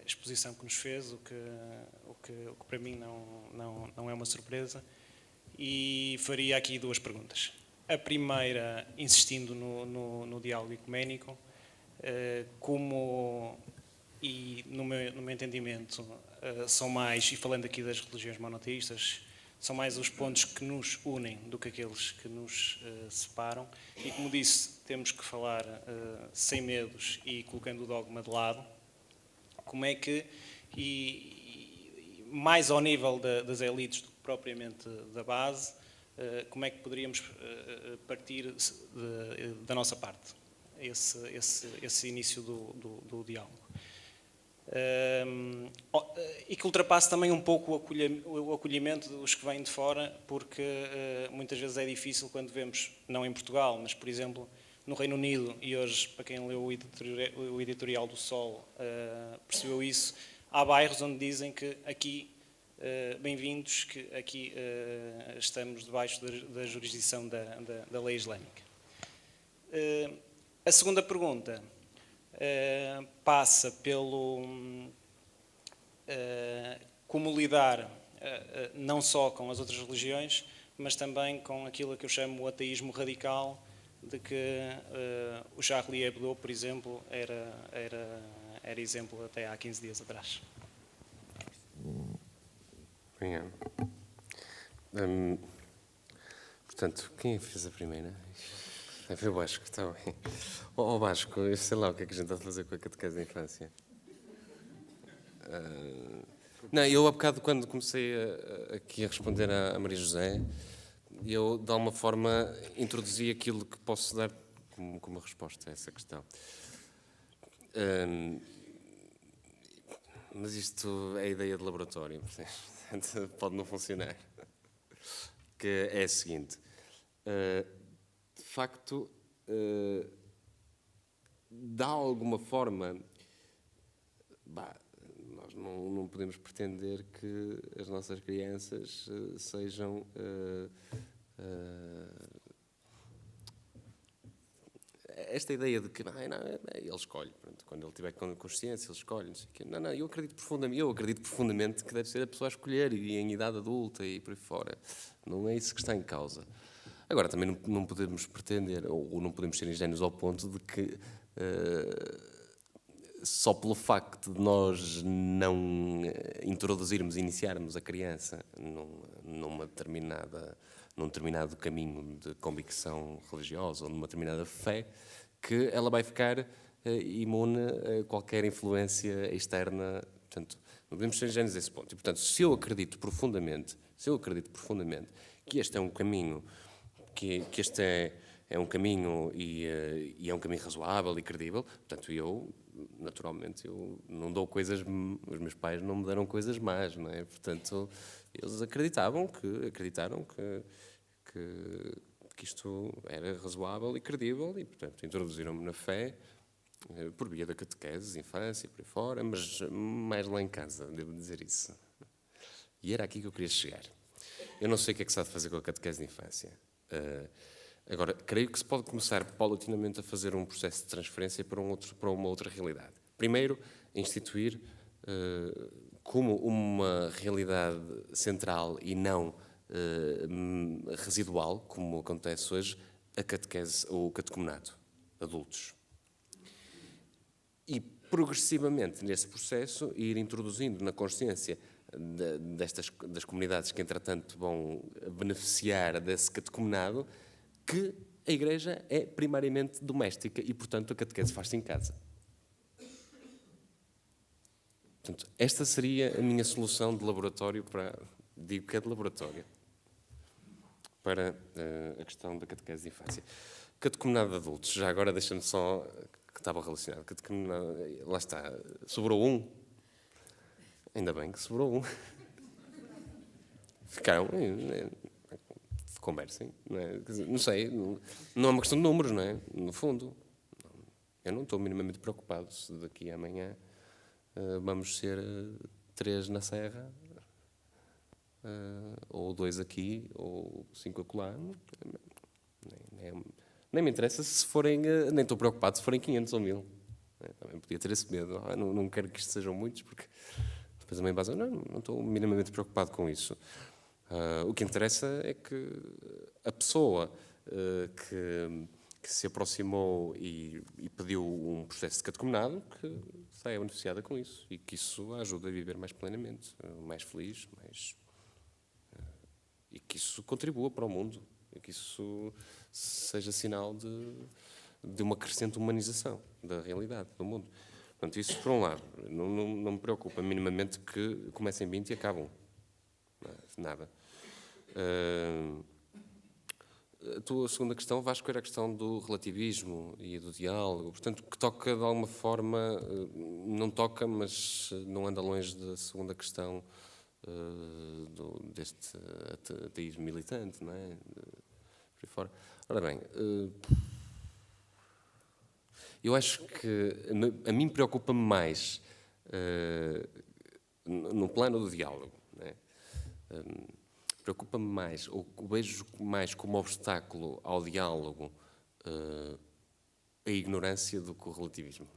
exposição que nos fez, o que para mim não é uma surpresa, e faria aqui duas perguntas. A primeira, insistindo no diálogo ecuménico, como, e no meu entendimento, são mais, e falando aqui das religiões monoteístas, são mais os pontos que nos unem do que aqueles que nos separam. E, como disse, temos que falar sem medos e colocando o dogma de lado. Como é que, e mais ao nível das elites do que propriamente da base, como é que poderíamos partir da nossa parte esse início do diálogo? E que ultrapasse também um pouco o acolhimento dos que vêm de fora, porque muitas vezes é difícil quando vemos, não em Portugal, mas, por exemplo, no Reino Unido, e hoje, para quem leu o editorial do Sol, percebeu isso, há bairros onde dizem que aqui, bem-vindos, que aqui estamos debaixo da jurisdição da lei islâmica. A segunda pergunta passa pelo como lidar não só com as outras religiões, mas também com aquilo que eu chamo o ateísmo radical, de que o Charlie Hebdo, por exemplo, era exemplo até há 15 dias atrás. Obrigado. Portanto, quem fez a primeira? Foi o Vasco, está bem. Ó Vasco, eu sei lá o que é que a gente está a fazer com a catequese da infância. Não, eu há bocado, quando comecei aqui a responder à Maria José, eu, de alguma forma, introduzi aquilo que posso dar como uma resposta a essa questão. Mas isto é a ideia de laboratório, portanto, pode não funcionar. Que é a seguinte. De facto, de alguma forma, nós não podemos pretender que as nossas crianças sejam esta ideia de que ele escolhe, pronto, quando ele tiver consciência, ele escolhe, não sei o quê. Não, eu acredito profundamente que deve ser a pessoa a escolher, e em idade adulta e por aí fora. Não é isso que está em causa. Agora, também não podemos pretender, ou não podemos ser ingênuos ao ponto de que só pelo facto de nós não introduzirmos, iniciarmos a criança num determinado caminho de convicção religiosa ou numa determinada fé, que ela vai ficar imune a qualquer influência externa. Portanto, não podemos ser ingênuos a esse ponto. E, portanto, se eu acredito profundamente que este é um caminho, que este é um caminho e é um caminho razoável e credível, portanto, naturalmente, eu não dou coisas, os meus pais não me deram coisas más, não é? Portanto, eles acreditaram que isto era razoável e credível e, portanto, introduziram-me na fé por via da catequese, infância, por aí fora, mas mais lá em casa, devo dizer isso. E era aqui que eu queria chegar. Eu não sei o que é que se há de fazer com a catequese de infância. Agora, creio que se pode começar paulatinamente a fazer um processo de transferência para uma outra realidade. Primeiro, instituir como uma realidade central e não residual, como acontece hoje, a catequese ou o catecumenato, adultos. E, progressivamente, nesse processo, ir introduzindo na consciência das comunidades que, entretanto, vão beneficiar desse catecumenado, que a Igreja é primariamente doméstica e, portanto, a catequese faz-se em casa. Portanto, esta seria a minha solução de laboratório digo que é de laboratório, para a questão da catequese de infância. Catecumenado de adultos, já agora deixa-me só, que estava relacionado, lá está, sobrou um. Ainda bem que sobrou um. Ficaram, conversem, não é? Não sei, não é uma questão de números, não é? No fundo, eu não estou minimamente preocupado se daqui a amanhã vamos ser 3 na Serra, ou 2 aqui, ou 5 acolá. Nem me interessa se forem, nem estou preocupado se forem 500 ou 1000. Também podia ter esse medo. Não quero que isto sejam muitos, porque depois a mãe base, não estou minimamente preocupado com isso. O que interessa é que a pessoa que se aproximou e pediu um processo de catecumenado, que saia beneficiada com isso e que isso a ajude a viver mais plenamente, mais feliz, e que isso contribua para o mundo, e que isso seja sinal de uma crescente humanização da realidade, do mundo. Portanto, isso por um lado. Não me preocupa minimamente que comecem 20 e acabam. Nada. A tua segunda questão, Vasco, era a questão do relativismo e do diálogo, portanto, que toca de alguma forma, não toca, mas não anda longe da segunda questão deste ateísmo militante, não é? Por aí fora. Ora bem, eu acho que a mim preocupa-me mais no plano do diálogo, não é? Preocupa-me mais, ou vejo mais como obstáculo ao diálogo a ignorância do que o relativismo.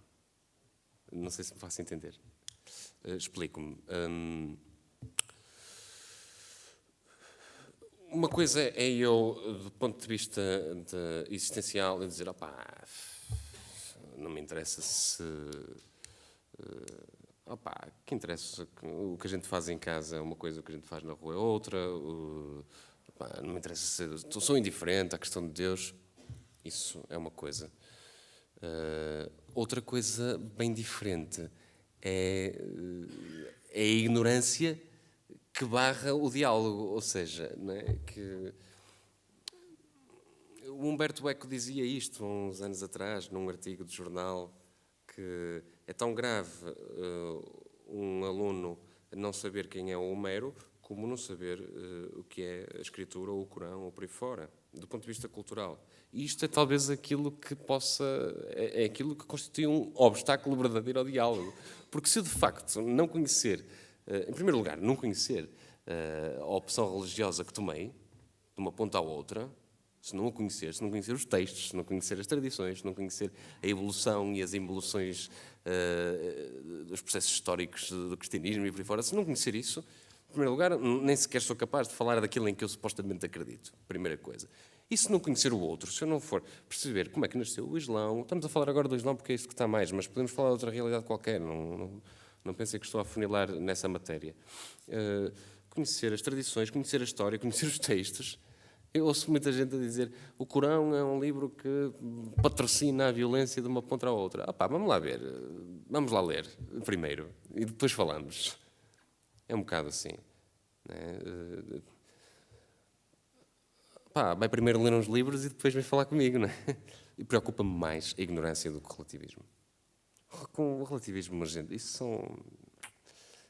Não sei se me faço entender. Explico-me. Uma coisa é eu, do ponto de vista existencial, dizer, opá, não me interessa se... Opá, que interessa, o que a gente faz em casa é uma coisa, o que a gente faz na rua é outra, opá, não me interessa se sou indiferente à questão de Deus, isso é uma coisa. Outra coisa bem diferente é a ignorância que barra o diálogo, ou seja, não é? Que o Humberto Eco dizia isto uns anos atrás, num artigo de jornal, que é tão grave um aluno não saber quem é o Homero como não saber o que é a escritura ou o Corão ou por aí fora, do ponto de vista cultural. E isto é talvez aquilo que é aquilo que constitui um obstáculo verdadeiro ao diálogo. Porque se de facto não conhecer, em primeiro lugar, não conhecer a opção religiosa que tomei, de uma ponta à outra, se não conhecer os textos, se não conhecer as tradições, se não conhecer a evolução e as involuções dos processos históricos do cristianismo e por aí fora, se não conhecer isso, em primeiro lugar, nem sequer sou capaz de falar daquilo em que eu supostamente acredito, primeira coisa. E se não conhecer o outro, se eu não for perceber como é que nasceu o Islão, estamos a falar agora do Islão porque é isso que está mais, mas podemos falar de outra realidade qualquer, não pensem que estou a afunilar nessa matéria. Conhecer as tradições, conhecer a história, conhecer os textos. Eu ouço muita gente a dizer o Corão é um livro que patrocina a violência de uma ponta à outra. Vamos lá ver, vamos lá ler primeiro e depois falamos. É um bocado assim. Né? Vai primeiro ler uns livros e depois vem falar comigo. Não é? E preocupa-me mais a ignorância do que o relativismo. Com o relativismo emergente,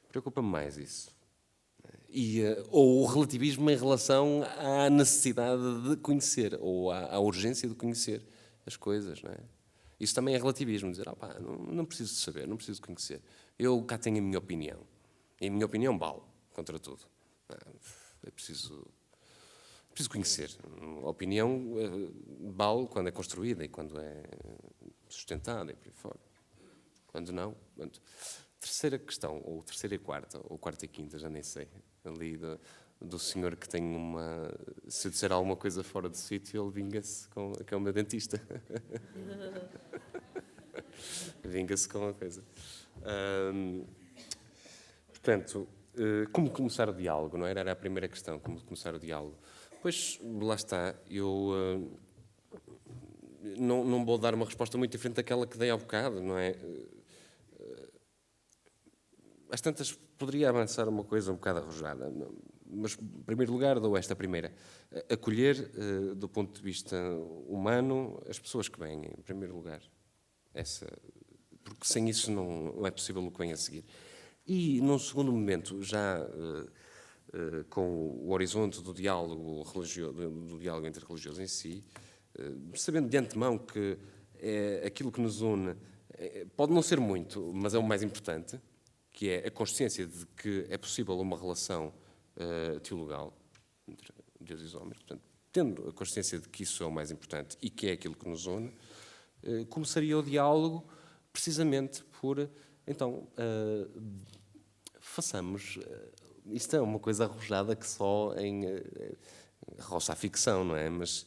preocupa-me mais isso. Ou o relativismo em relação à necessidade de conhecer, ou à urgência de conhecer as coisas, não é? Isso também é relativismo, dizer, não preciso de saber, não preciso de conhecer. Eu cá tenho a minha opinião. E a minha opinião vale contra tudo. É preciso conhecer. A opinião vale quando é construída e quando é sustentada e por aí fora. Quando não, terceira questão, ou terceira e quarta, ou quarta e quinta, já nem sei, ali do senhor que tem uma... Se eu disser alguma coisa fora do sítio, ele vinga-se que é o meu dentista. Vinga-se com uma coisa. Portanto, como começar o diálogo, não era? Era a primeira questão, como começar o diálogo. Pois, lá está, eu não vou dar uma resposta muito diferente daquela que dei há bocado, não é? Às tantas, poderia avançar uma coisa um bocado arrojada, mas, em primeiro lugar, dou esta primeira. Acolher, do ponto de vista humano, as pessoas que vêm, em primeiro lugar. Porque sem isso não é possível o que vem a seguir. E, num segundo momento, já com o horizonte do diálogo religioso, do diálogo interreligioso em si, sabendo de antemão que aquilo que nos une pode não ser muito, mas é o mais importante, que é a consciência de que é possível uma relação teologal entre Deus e os homens. Portanto, tendo a consciência de que isso é o mais importante e que é aquilo que nos une, começaria o diálogo precisamente por, então, façamos... Isto é uma coisa arrojada que só roça a ficção, não é? Mas,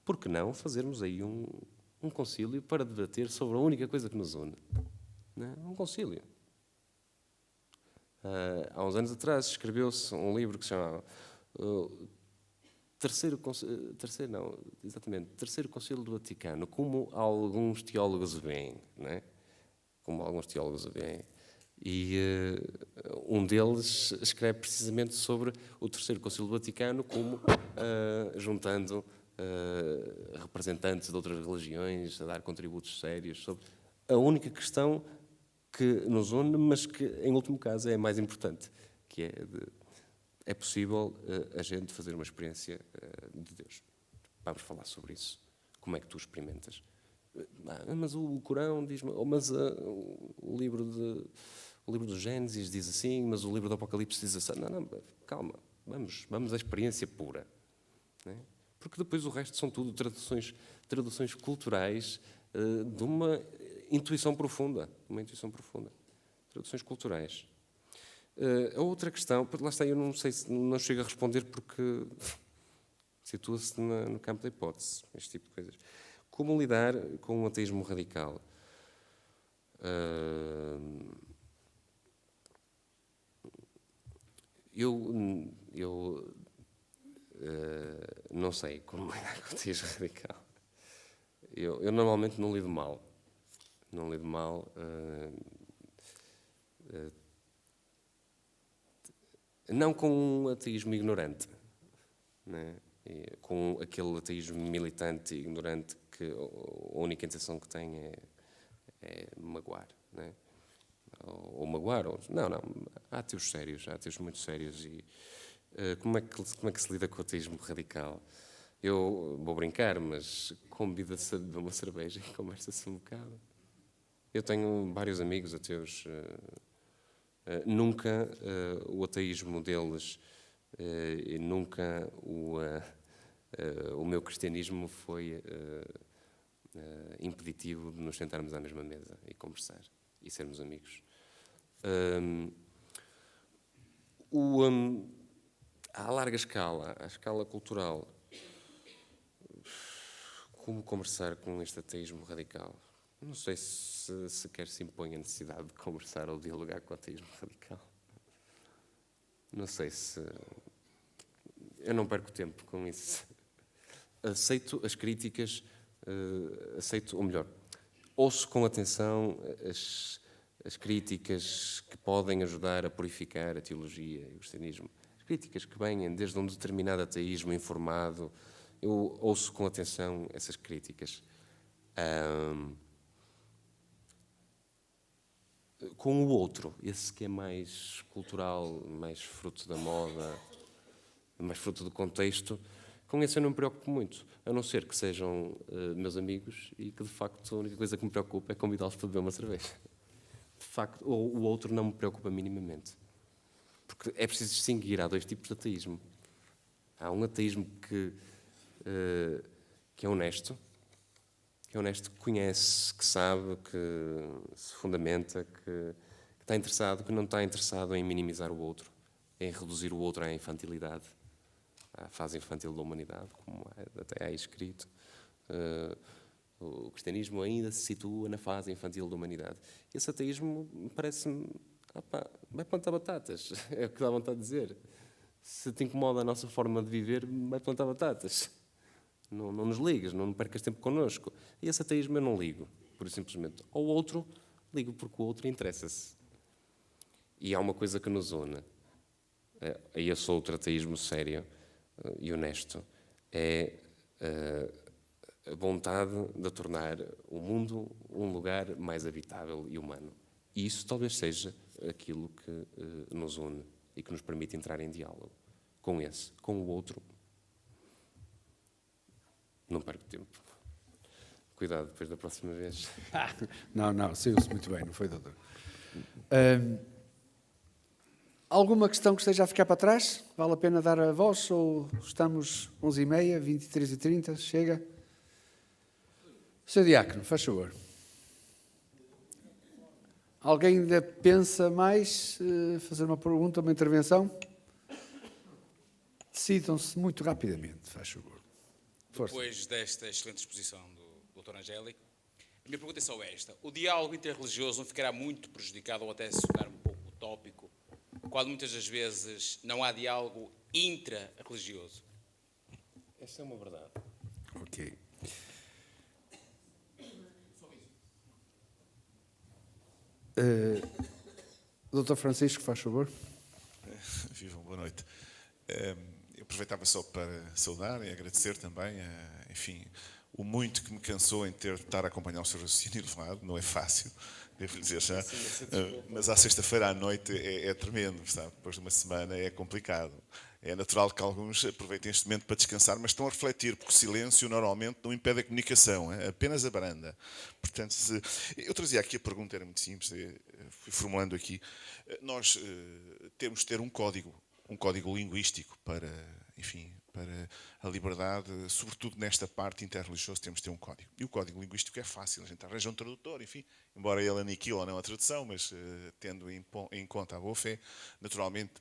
por que não fazermos aí um concílio para debater sobre a única coisa que nos une? Não é? Um concílio. Há uns anos atrás escreveu-se um livro que se chama Terceiro Concílio do Vaticano, como alguns teólogos o veem, não é? Como alguns teólogos o veem. E um deles escreve precisamente sobre o Terceiro Concílio do Vaticano, como juntando representantes de outras religiões a dar contributos sérios sobre a única questão que nos une, mas que, em último caso, é a mais importante, que é possível a gente fazer uma experiência de Deus. Vamos falar sobre isso. Como é que tu experimentas? Mas o Corão diz, mas o livro do Gênesis diz assim, mas o livro do Apocalipse diz assim. Não, calma, vamos à experiência pura. Não é? Porque depois o resto são tudo traduções culturais de uma intuição profunda. Traduções culturais. A outra questão, lá está, eu não sei se não chego a responder porque situa-se no campo da hipótese, este tipo de coisas. Como lidar com um ateísmo radical? Eu não sei como lidar com o ateísmo radical. Eu normalmente não lido mal. Não com um ateísmo ignorante, né? Com aquele ateísmo militante e ignorante que a única intenção que tem é magoar, né? Ou magoar, não, há ateus sérios, há ateus muito sérios. E como é que se lida com o ateísmo radical? Eu vou brincar, mas convida-se a beber uma cerveja e conversa-se um bocado. Eu tenho vários amigos ateus. Nunca o ateísmo deles e nunca o meu cristianismo foi impeditivo de nos sentarmos à mesma mesa e conversar e sermos amigos. À larga escala, à escala cultural, como conversar com este ateísmo radical? Não sei se sequer se impõe a necessidade de conversar ou dialogar com o ateísmo radical. Não sei se... Eu não perco tempo com isso. Aceito as críticas, ou melhor, ouço com atenção as críticas que podem ajudar a purificar a teologia e o cristianismo. As críticas que vêm desde um determinado ateísmo informado. Eu ouço com atenção essas críticas. Com o outro, esse que é mais cultural, mais fruto da moda, mais fruto do contexto, com esse eu não me preocupo muito, a não ser que sejam meus amigos e que, de facto, a única coisa que me preocupa é convidá-los para beber uma cerveja. De facto, ou o outro não me preocupa minimamente. Porque é preciso distinguir, há dois tipos de ateísmo. Há um ateísmo que é honesto, que conhece, que sabe, que se fundamenta, que está interessado, que não está interessado em minimizar o outro, em reduzir o outro à infantilidade, à fase infantil da humanidade, como até há escrito. O cristianismo ainda se situa na fase infantil da humanidade. Esse ateísmo parece-me... vai plantar batatas, é o que dá vontade de dizer. Se te incomoda a nossa forma de viver, vai plantar batatas. Não nos ligas, não percas tempo connosco. E esse ateísmo eu não ligo, por simplesmente. Ao outro, ligo porque o outro interessa-se. E há uma coisa que nos une, a esse outro ateísmo sério e honesto, é a vontade de tornar o mundo um lugar mais habitável e humano. E isso talvez seja aquilo que nos une e que nos permite entrar em diálogo com o outro. Não perco tempo. Cuidado depois da próxima vez. Não, saiu-se muito bem, não foi, doutor? Alguma questão que esteja a ficar para trás? Vale a pena dar a voz ou estamos 11h30, 23h30? Chega? Sr. Diácono, faz favor. Alguém ainda pensa mais fazer uma pergunta, uma intervenção? Decidam-se muito rapidamente, faz favor. Força. Depois desta excelente exposição do Dr. Angélico, a minha pergunta é só esta. O diálogo interreligioso não ficará muito prejudicado ou até se tornar um pouco utópico, quando muitas das vezes não há diálogo intra-religioso. Essa é uma verdade. Ok. Doutor Francisco, faz favor. Vivam, boa noite. Eu aproveitava só para saudar e agradecer também, enfim, o muito que me cansou em ter de estar a acompanhar o seu raciocínio elevado, não é fácil, devo lhe dizer já, mas à sexta-feira à noite é tremendo, sabe? Depois de uma semana é complicado. É natural que alguns aproveitem este momento para descansar, mas estão a refletir, porque o silêncio normalmente não impede a comunicação, é apenas a branda. Portanto, eu trazia aqui a pergunta, era muito simples, fui formulando aqui. Nós temos de ter um código linguístico para, enfim, para a liberdade, sobretudo nesta parte interreligiosa temos de ter um código. E o código linguístico é fácil, a gente arranja um tradutor, enfim, embora ele aniquile ou não a tradução, mas tendo em conta a boa-fé, naturalmente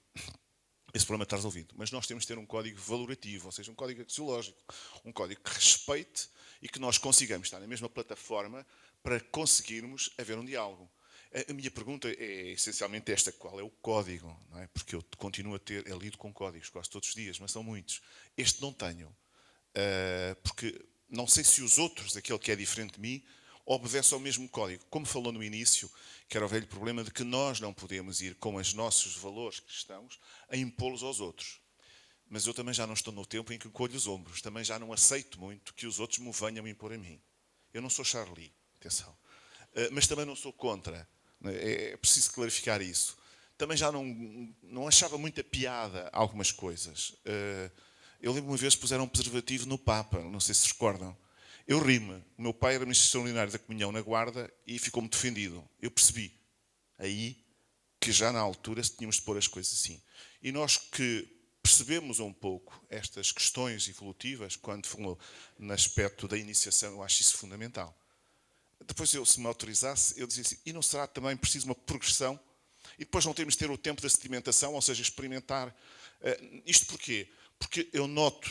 esse problema está resolvido. Mas nós temos de ter um código valorativo, ou seja, um código axiológico, um código que respeite e que nós consigamos estar na mesma plataforma para conseguirmos haver um diálogo. A minha pergunta é essencialmente esta: qual é o código? Não é? Porque eu continuo a lido com códigos quase todos os dias, mas são muitos. Este não tenho, porque não sei se os outros, aquele que é diferente de mim, obedece ao mesmo código. Como falou no início, que era o velho problema de que nós não podemos ir com os nossos valores cristãos a impô-los aos outros. Mas eu também já não estou no tempo em que encolho os ombros, também já não aceito muito que os outros me venham impor a mim. Eu não sou Charlie, atenção, mas também não sou contra. É preciso clarificar isso. Também já não achava muita piada algumas coisas. Eu lembro uma vez que puseram um preservativo no Papa, não sei se recordam. Eu ri-me. O meu pai era ministro extraordinário da Comunhão na Guarda e ficou-me defendido. Eu percebi aí que já na altura tínhamos de pôr as coisas assim. E nós que percebemos um pouco estas questões evolutivas, quando falou no aspecto da iniciação, eu acho isso fundamental. Depois, se me autorizasse, eu dizia assim: e não será também preciso uma progressão? E depois não temos de ter o tempo da sedimentação, ou seja, experimentar. Isto porquê? Porque eu noto,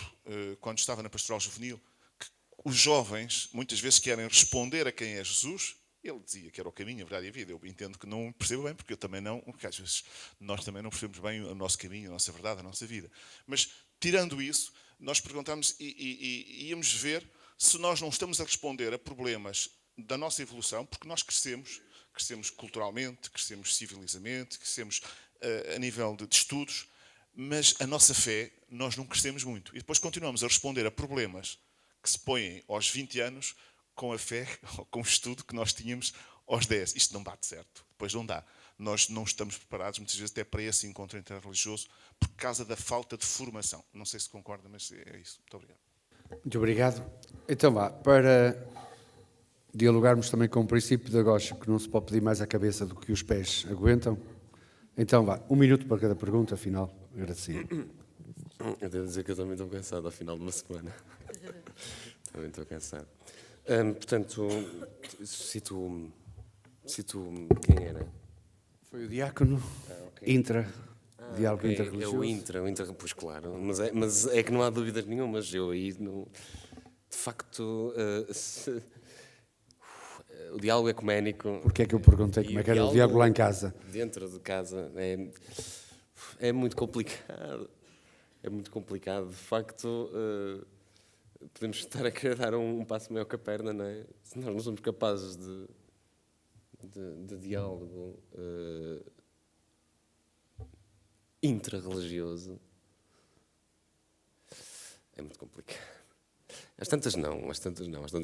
quando estava na pastoral juvenil, que os jovens muitas vezes querem responder a quem é Jesus. Ele dizia que era o caminho, a verdade e a vida. Eu entendo que não percebo bem, porque eu também não, porque às vezes nós também não percebemos bem o nosso caminho, a nossa verdade, a nossa vida. Mas, tirando isso, nós perguntamos e íamos ver se nós não estamos a responder a problemas da nossa evolução, porque nós crescemos culturalmente, crescemos civilizamente, crescemos a nível de estudos, mas a nossa fé, nós não crescemos muito. E depois continuamos a responder a problemas que se põem aos 20 anos com a fé, com o estudo que nós tínhamos aos 10. Isto não bate certo, depois não dá. Nós não estamos preparados, muitas vezes, até para esse encontro interreligioso, por causa da falta de formação. Não sei se concorda, mas é isso. Muito obrigado. Muito obrigado. Então vá, para dialogarmos também com o princípio pedagógico, que não se pode pedir mais à cabeça do que os pés aguentam. Então vá, 1 minuto para cada pergunta, afinal, agradecido. Eu devo dizer que eu também estou cansado ao final de uma semana. Também estou cansado. Portanto, cito quem era? Foi o diácono, Okay. Diálogo É interreligioso. o intra, pois claro. Mas é que não há dúvidas nenhumas. Eu aí, não, de facto, o diálogo ecuménico... Porque é que eu perguntei como é que era o diálogo lá em casa? Dentro de casa é muito complicado. É muito complicado. De facto, podemos estar a querer dar um passo maior que a perna, não é? Se nós não somos capazes de diálogo intra-religioso, é muito complicado. Às tantas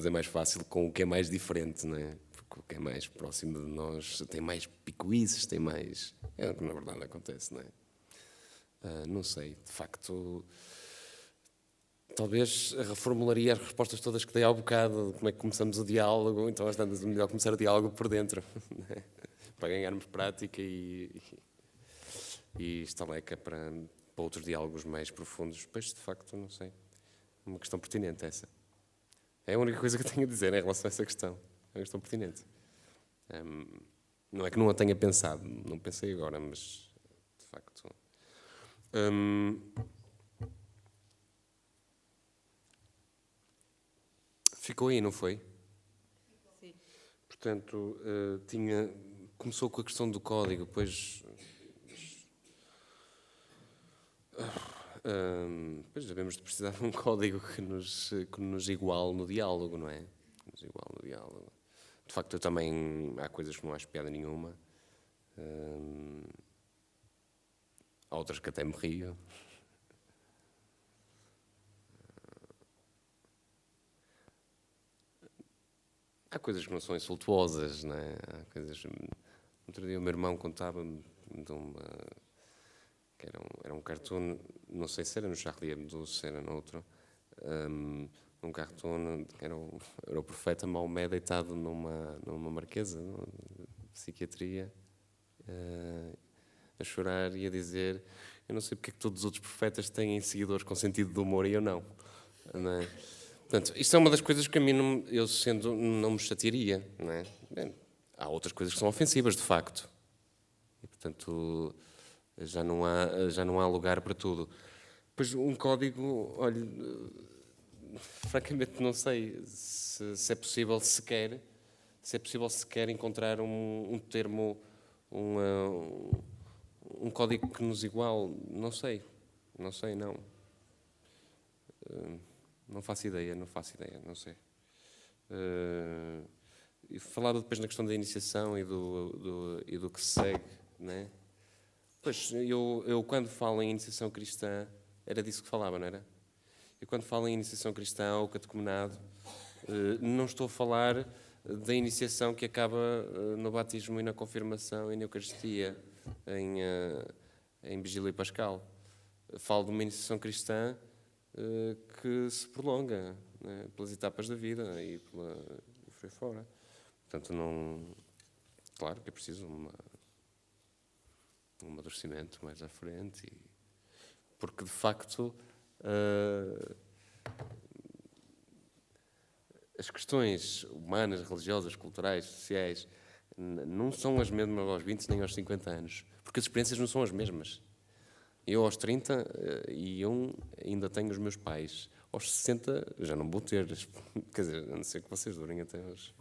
é mais fácil com o que é mais diferente, não é? Porque o que é mais próximo de nós tem mais picuízes, tem mais... É o que na verdade acontece, não é? Não sei, de facto, talvez reformularia as respostas todas que dei ao bocado, de como é que começamos o diálogo. Então às tantas é melhor começar o diálogo por dentro, não é? Para ganharmos prática e estaleca para outros diálogos mais profundos. Pois, de facto, não sei. Uma questão pertinente essa. É a única coisa que eu tenho a dizer em relação a essa questão. É uma questão pertinente. Não é que não a tenha pensado, não pensei agora, mas, de facto... Ficou aí, não foi? Sim. Portanto, começou com a questão do código, depois Pois devemos de precisar de um código que nos iguale no diálogo, não é? Que nos iguale no diálogo. De facto, eu também há coisas que não acho piada nenhuma. Há outras que até me rio. Há coisas que não são insultuosas, não é? Há coisas... Outro dia o meu irmão contava-me de uma... que era um cartoon, não sei se era no Charlie Hebdo, se era noutro, um cartoon que era o profeta Maomé deitado numa marquesa de psiquiatria, a chorar e a dizer: eu não sei porque é que todos os outros profetas têm seguidores com sentido de humor e eu não é? Portanto, isto é uma das coisas que a mim, não me chatearia, não é? Bem, há outras coisas que são ofensivas, de facto. E, portanto, já não há lugar para tudo. Pois um código, olha, francamente não sei se é possível sequer encontrar um termo, um código que nos iguale. Não sei. Não faço ideia, não sei. E falado depois na questão da iniciação e do que se segue, não é? Pois, eu quando falo em iniciação cristã, era disso que falava, não era? Eu quando falo em iniciação cristã ou catecumenado, não estou a falar da iniciação que acaba no batismo e na confirmação e na Eucaristia, em Vigília Pascal. Falo de uma iniciação cristã que se prolonga, né, pelas etapas da vida e por aí fora. Portanto, claro que é preciso um amadurecimento mais à frente, porque de facto as questões humanas, religiosas, culturais, sociais não são as mesmas aos 20 nem aos 50 anos, porque as experiências não são as mesmas. Eu aos 31 ainda tenho os meus pais. Aos 60 já não vou ter. Quer dizer, a não ser que vocês durem até hoje.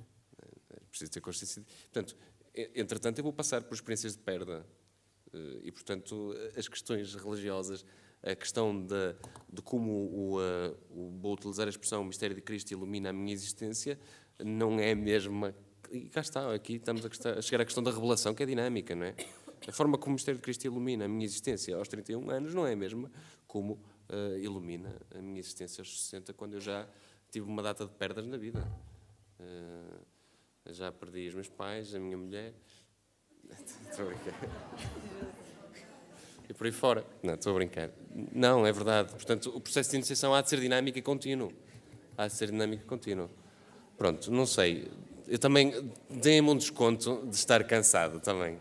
É preciso ter consciência. Portanto, entretanto, eu vou passar por experiências de perda. E, portanto, as questões religiosas, a questão de como vou utilizar a expressão o mistério de Cristo ilumina a minha existência, não é a mesma. E cá está, aqui estamos a chegar à questão da revelação, que é dinâmica, não é? A forma como o mistério de Cristo ilumina a minha existência aos 31 anos não é a mesma como ilumina a minha existência aos 60, quando eu já tive uma data de perdas na vida. Já perdi os meus pais, a minha mulher. Estou a brincar. E por aí fora. Não, estou a brincar. Não, é verdade. Portanto, o processo de iniciação há de ser dinâmico e contínuo. Pronto, não sei. Eu também... Deem-me um desconto de estar cansado também.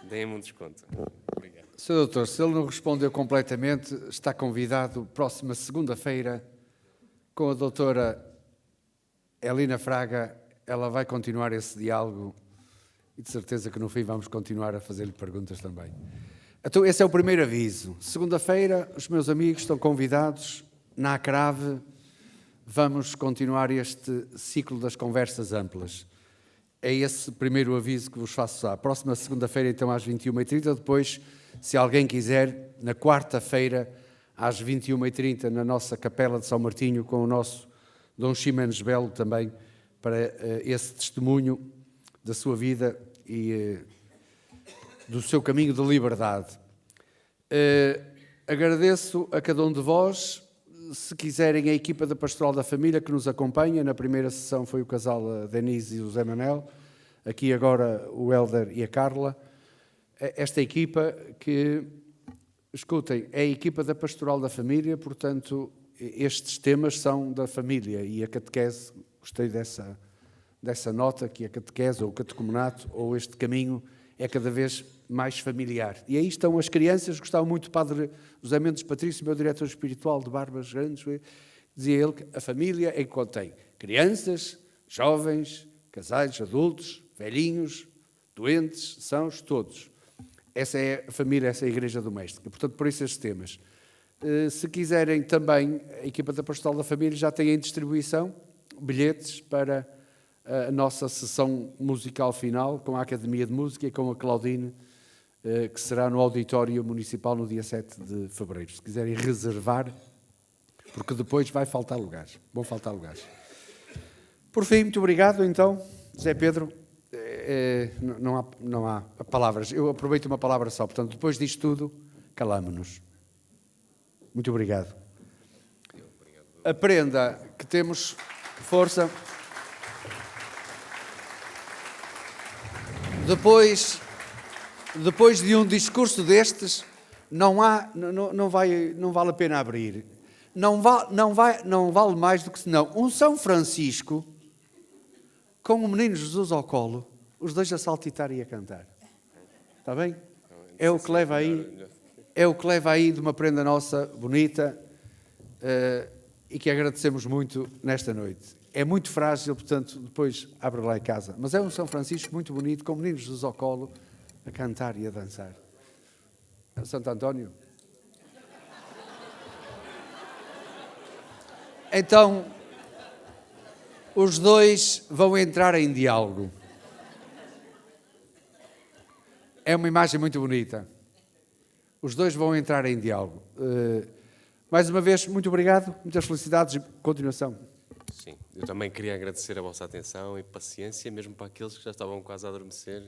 Deem-me um desconto. Obrigado. Sr. Doutor, se ele não respondeu completamente, está convidado próxima segunda-feira com a doutora Elina Fraga. Ela vai continuar esse diálogo e de certeza que no fim vamos continuar a fazer-lhe perguntas também. Então, esse é o primeiro aviso. Segunda-feira, os meus amigos estão convidados na ACRAV. Vamos continuar este ciclo das conversas amplas. É esse primeiro aviso que vos faço já. Próxima segunda-feira, então, às 21h30. Depois, se alguém quiser, na quarta-feira, às 21h30, na nossa Capela de São Martinho, com o nosso Dom Ximenes Belo também, para esse testemunho da sua vida e do seu caminho de liberdade. Agradeço a cada um de vós. Se quiserem, a equipa da Pastoral da Família que nos acompanha, na primeira sessão foi o casal Denise e o Zé Manel, aqui agora o Hélder e a Carla. Esta equipa que, escutem, é a equipa da Pastoral da Família, portanto, estes temas são da família e a catequese, gostei dessa nota, que a catequese ou o catecumenato ou este caminho é cada vez mais familiar. E aí estão as crianças, gostava muito do Padre José Mendes Patrício, meu diretor espiritual de Barbas Grandes, dizia ele que a família é que contém crianças, jovens, casais, adultos, velhinhos, doentes, sãos, todos. Essa é a família, essa é a Igreja Doméstica. Portanto, por isso estes temas. Se quiserem também, a equipa da Pastoral da Família já tem em distribuição bilhetes para a nossa sessão musical final, com a Academia de Música e com a Claudine que será no Auditório Municipal no dia 7 de fevereiro. Se quiserem reservar, porque depois vai faltar lugares. Vão faltar lugares. Por fim, muito obrigado, então, Zé Pedro. Não há palavras. Eu aproveito uma palavra só. Portanto, depois disto tudo, calamo-nos. Muito obrigado. Aprenda que temos força. Depois de um discurso destes, não vale a pena abrir. Não vale mais do que senão um São Francisco com o menino Jesus ao colo, os dois a saltitar e a cantar. Está bem? É o que leva aí de uma prenda nossa bonita e que agradecemos muito nesta noite. É muito frágil, portanto, depois abre lá em casa. Mas é um São Francisco muito bonito, com o menino Jesus ao colo, a cantar e a dançar. Santo António. Então, os dois vão entrar em diálogo. É uma imagem muito bonita. Os dois vão entrar em diálogo. Mais uma vez, muito obrigado, muitas felicidades e continuação. Sim, eu também queria agradecer a vossa atenção e paciência, mesmo para aqueles que já estavam quase a adormecer.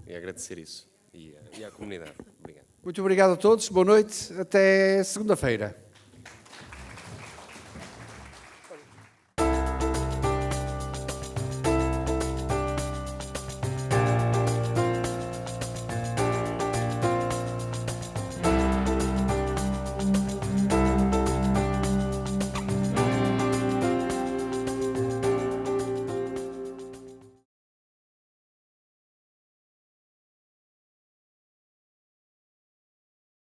E agradecer isso. E à comunidade. Obrigado. Muito obrigado a todos, boa noite, até segunda-feira.